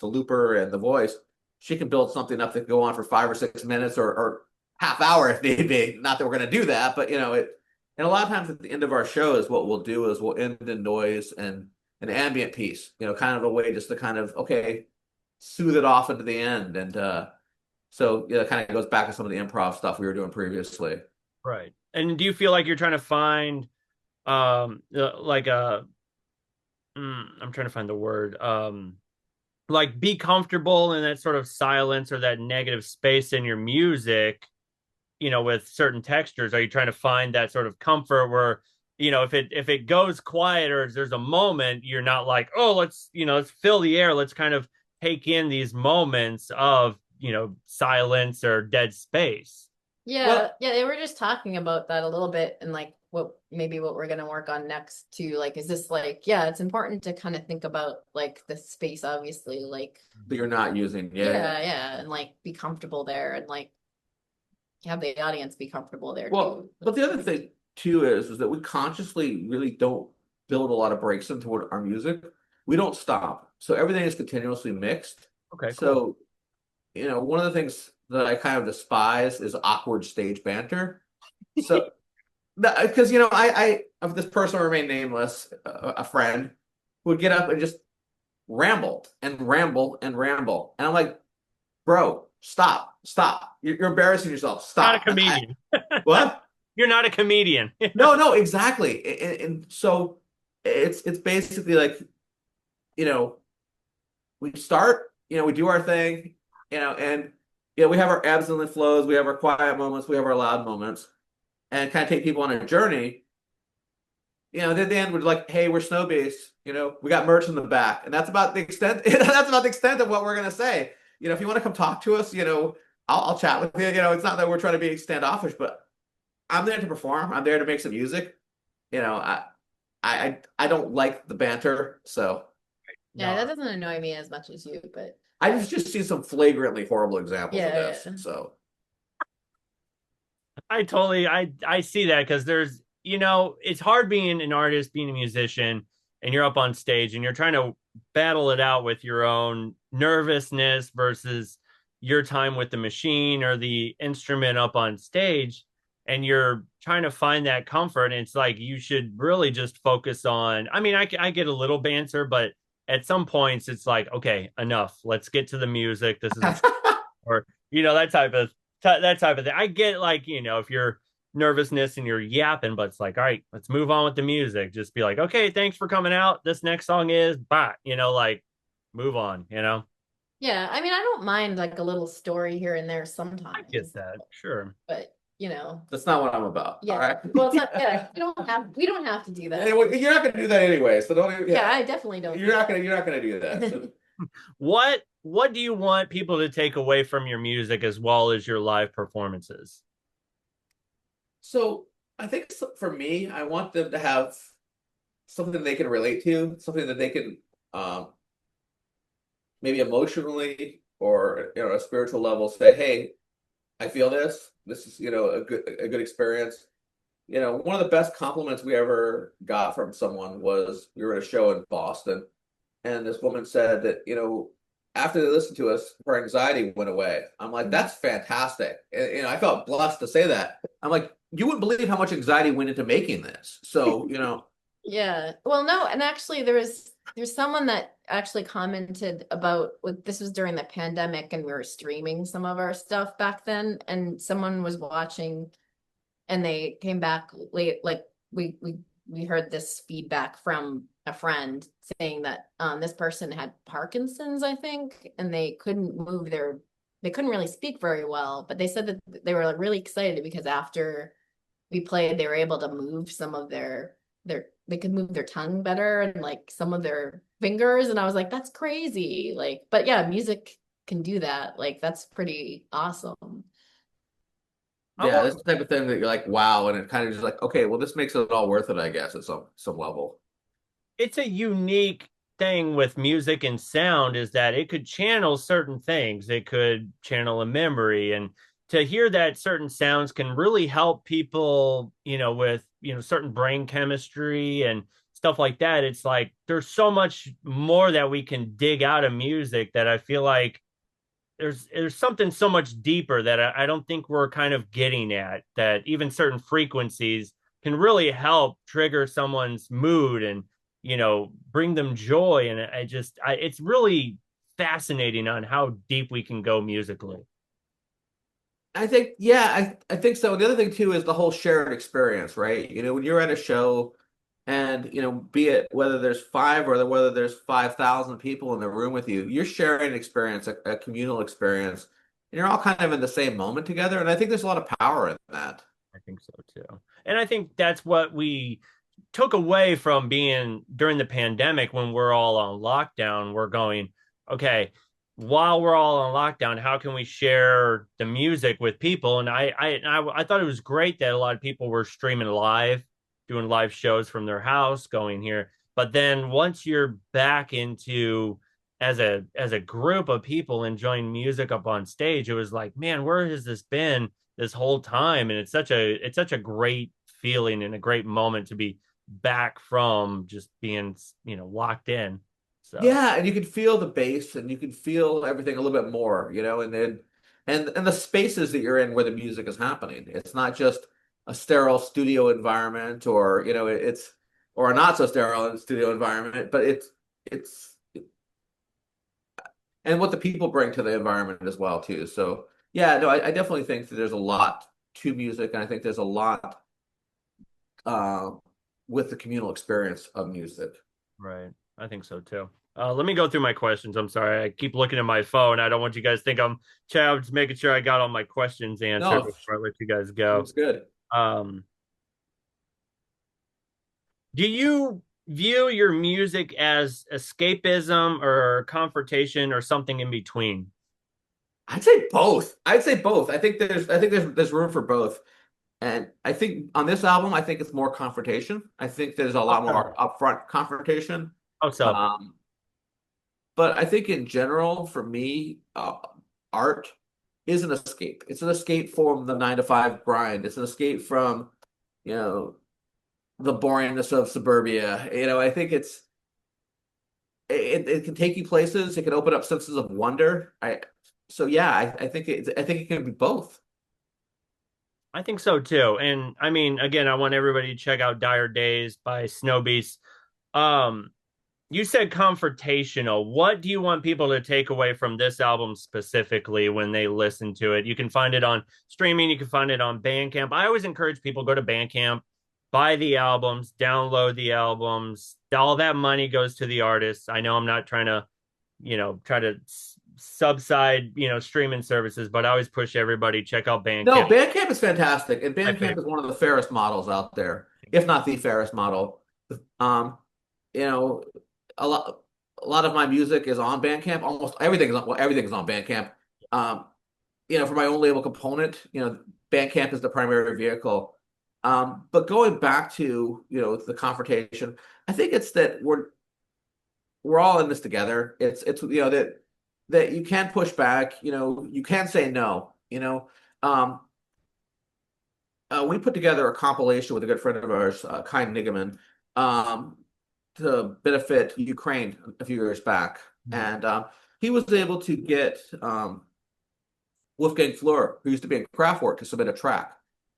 looper and the voice, she can build something up that can go on for 5 or 6 minutes or half hour if need be. Not that we're going to do that, but and a lot of times at the end of our shows, what we'll do is we'll end in noise and an ambient piece, kind of a way just to kind of, okay, soothe it off into the end. And so it kind of goes back to some of the improv stuff we were doing previously. Right. And do you feel like you're trying to find like a I'm trying to find the word like be comfortable in that sort of silence or that negative space in your music, with certain textures? Are you trying to find that sort of comfort where, if it goes quiet or there's a moment, you're not like, oh, let's fill the air, let's kind of take in these moments of, silence or dead space. Yeah, Well, yeah, they were just talking about that a little bit and like what we're gonna work on next too. Like, is this like, yeah, it's important to kind of think about like the space, obviously, like that you're not using. Yeah, yeah. yeah, yeah, and like be comfortable there and like have the audience be comfortable there Well, too. but the other thing too is that we consciously really don't build a lot of breaks into our music. We don't stop. So everything is continuously mixed. Okay, cool. So, one of the things that I kind of despise is awkward stage banter. So, because I of this person will remain nameless, a friend who would get up and just ramble and ramble and ramble, and I'm like, bro, stop, stop, you're embarrassing yourself, Not a stop. comedian. What? You're not a comedian. No, no, exactly. And so it's basically like, you know, we start, we do our thing, and we have our ebbs and flows, we have our quiet moments, we have our loud moments, and kind of take people on a journey. Then at the end we're like, hey, we're Snowbeasts, we got merch in the back. And that's about the extent that's about the extent of what we're gonna say. If you want to come talk to us, I'll chat with you. It's not that we're trying to be standoffish, but I'm there to perform. I'm there to make some music. I don't like the banter, so Yeah, that No, doesn't annoy me as much as you, but I just see some flagrantly horrible examples of yeah, this. yeah. So I see that because it's hard being an artist, being a musician, and you're up on stage and you're trying to battle it out with your own nervousness versus your time with the machine or the instrument up on stage. And you're trying to find that comfort. And it's like you should really just focus on. I mean, I get a little banter, but at some points it's like, okay, enough. Let's get to the music. This is a or that type of thing. I get like, if you're nervousness and you're yapping, but it's like, all right, let's move on with the music. Just be like, okay, thanks for coming out. This next song is bye, like move on. Yeah, I mean, I don't mind like a little story here and there I get sometimes, that. Sure. but that's not what I'm about. All yeah. right. Well, it's not, yeah, we don't have to do that. Anyway, you're not gonna do that anyway, so don't. Yeah, Yeah, I definitely don't. you're not gonna do that. So, What do you want people to take away from your music as well as your live performances? so I think for me, I want them to have something they can relate to, something that they can um, maybe emotionally or a spiritual level say, hey, I feel this. This is a good experience. One of the best compliments we ever got from someone was we were at a show in Boston, and this woman said that after they listened to us, her anxiety went away. I'm like, that's fantastic. And I felt blessed to say that. I'm like, you wouldn't believe how much anxiety went into making this. So Yeah. Well, no, and actually there's someone that actually commented about this was during the pandemic and we were streaming some of our stuff back then, and someone was watching and they came back late, like we heard this feedback from a friend saying that this person had Parkinson's, I think, and they couldn't really speak very well, but they said that they were like, really excited because after we played, they were able to move some of they could move their tongue better and like some of their fingers. And I was like, that's crazy. Like, but yeah, music can do that. Like, that's pretty awesome. I Yeah, will. this is the type of thing that you're like, wow, and it kind of just like, okay, well, this makes it all worth it, I guess, at some level. It's a unique thing with music and sound is that it could channel certain things. It could channel a memory, and to hear that certain sounds can really help people, with, certain brain chemistry and stuff like that. It's like there's so much more that we can dig out of music that I feel like there's something so much deeper that I don't think we're kind of getting at, that even certain frequencies can really help trigger someone's mood and bring them joy. And it's really fascinating on how deep we can go musically. I think, yeah, I think so. The other thing too is the whole shared experience, right? When you're at a show and, be it whether there's five or whether there's 5,000 people in the room with you, you're sharing an experience, a communal experience, and you're all kind of in the same moment together. And I think there's a lot of power in that. I think so too. And I think that's what we took away from being during the pandemic when we're all on lockdown. We're going, okay, while we're all on lockdown, how can we share the music with people? And I thought it was great that a lot of people were streaming live, doing live shows from their house, going here. But then once you're back into as a group of people enjoying music up on stage, it was like, man, where has this been this whole time? And it's such a great feeling and a great moment to be back from just being locked in. So Yeah, and you can feel the bass and you can feel everything a little bit more, and then and the spaces that you're in where the music is happening. It's not just a sterile studio environment or, it's or a not so sterile studio environment, but it's and what the people bring to the environment as well too. So yeah, no, I definitely think that there's a lot to music, and I think there's a lot uh with the communal experience of music. right, I think so too. Let me go through my questions. I'm sorry, I keep looking at my phone. I don't want you guys to think I'm just making sure I got all my questions answered No, before I let you guys go. it's good. um do you view your music as escapism or confrontation or something in between? I'd say both. I'd say both. I think there's room for both. And I think on this album, I think it's more confrontation. I think there's a lot Okay. more upfront confrontation. Oh, so Um, but I think in general, for me, art is an escape. It's an escape from the 9 to 5 grind. It's an escape from, you know, the boringness of suburbia. I think it can take you places. It can open up senses of wonder. So yeah, I think it can be both. I think so too. And I mean, again, I want everybody to check out Dire Days by Snowbeasts. Um, you said confrontational. What do you want people to take away from this album specifically when they listen to it? You can find it on streaming, you can find it on Bandcamp. I always encourage people go to Bandcamp, buy the albums, download the albums. All that money goes to the artists. I know I'm not trying to, try to subside, streaming services, but I always push everybody check out No, Bandcamp. Bandcamp is fantastic, and My Bandcamp favorite. is one of the fairest models out there, if not the fairest model. Um, you know, a lot of my music is on Bandcamp. Almost everything is on, well, everything is on Bandcamp. Um, for my own label component, Bandcamp is the primary vehicle. But going back to, the confrontation, I think it's that we're all in this together. It's that you can push back, you can say no, Um, we put together a compilation with a good friend of ours, Kind Nigaman, um, to benefit Ukraine a few years back, and he was able to get Wolfgang Fleur, who used to be in Kraftwerk, to submit a track,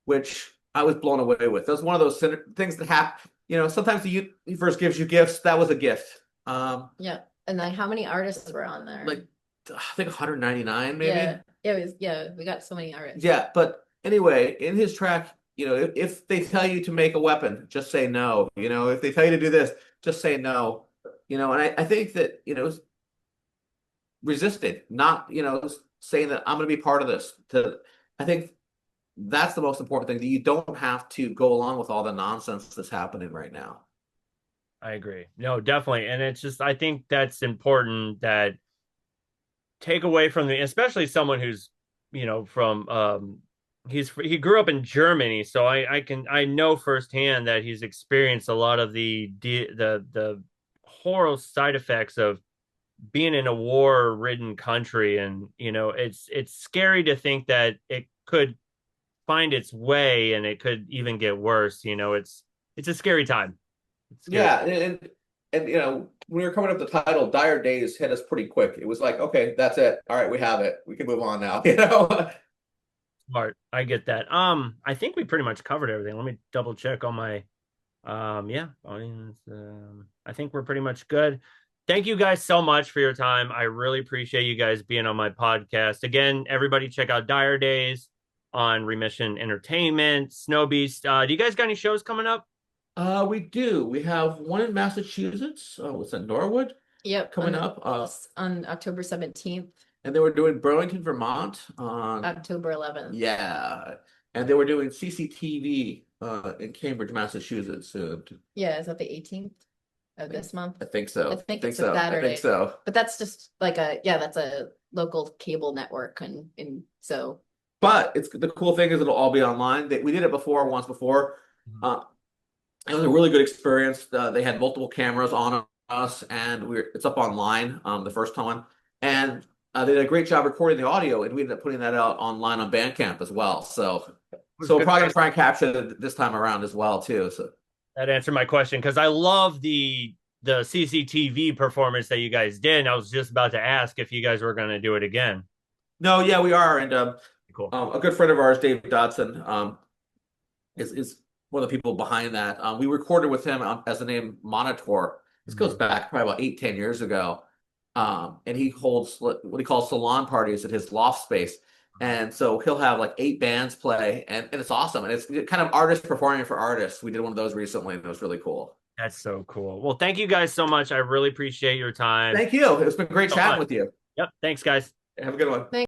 which I was blown away with. That was one of those things that happen. Sometimes the universe gives you gifts. That was a gift. Yeah. And like how many artists were on there? Like I think 199 maybe. Yeah. We got so many artists. Yeah, but anyway, in his track, if they tell you to make a weapon, just say no. If they tell you to do this, just say no. And I think that, resisting, not, saying that I'm going to be part of this. I think that's the most important thing, that you don't have to go along with all the nonsense that's happening right now. I agree. No, definitely. And it's just, I think that's important, that take away from especially someone who's, from, he grew up in Germany. So I know firsthand that he's experienced a lot of the horrible side effects of being in a war-ridden country. And, it's scary to think that it could find its way and it could even get worse. It's a scary time. It's scary. Yeah, and when we were coming up with the title, Dire Days hit us pretty quick. It was like, okay, that's it. All right, we have it. We can move on now. Smart. I get that. I think we pretty much covered everything. Let me double check on my yeah, audience. I think we're pretty much good. Thank you guys so much for your time. I really appreciate you guys being on my podcast. Again, everybody check out Dire Days on Remission Entertainment, Snowbeasts. Do you guys got any shows coming up? We do. We have one in Massachusetts. What's that, Norwood? Yep. Coming up. On October 17th. And they were doing Burlington, Vermont on October 11th. Yeah. And they were doing CCTV in Cambridge, Massachusetts. Yeah, is that the 18th of this month? I think so. I think it's so. a Saturday. I think so. But that's just like that's a local cable network, and so. But the cool thing is it'll all be online. We did it once before. It was a really good experience. They had multiple cameras on us, and it's up online the first time, and they did a great job recording the audio, and we ended up putting that out online on Bandcamp as well. So we're probably gonna try and capture it this time around as well too. So that answered my question, because I love the CCTV performance that you guys did. And I was just about to ask if you guys were going to do it again. No, yeah, we are, and Cool. A good friend of ours, Dave Dodson, is one of the people behind that. We recorded with him as the name Monitor. This goes back probably about 8-10 years ago. And he holds what he calls salon parties at his loft space. And so he'll have like 8 bands play, and it's awesome. And it's kind of artists performing for artists. We did one of those recently, and it was really cool. That's so cool. Well, thank you guys so much. I really appreciate your time. Thank you. It's been great chatting with you. Yep. Thanks, guys. Have a good one. Thanks.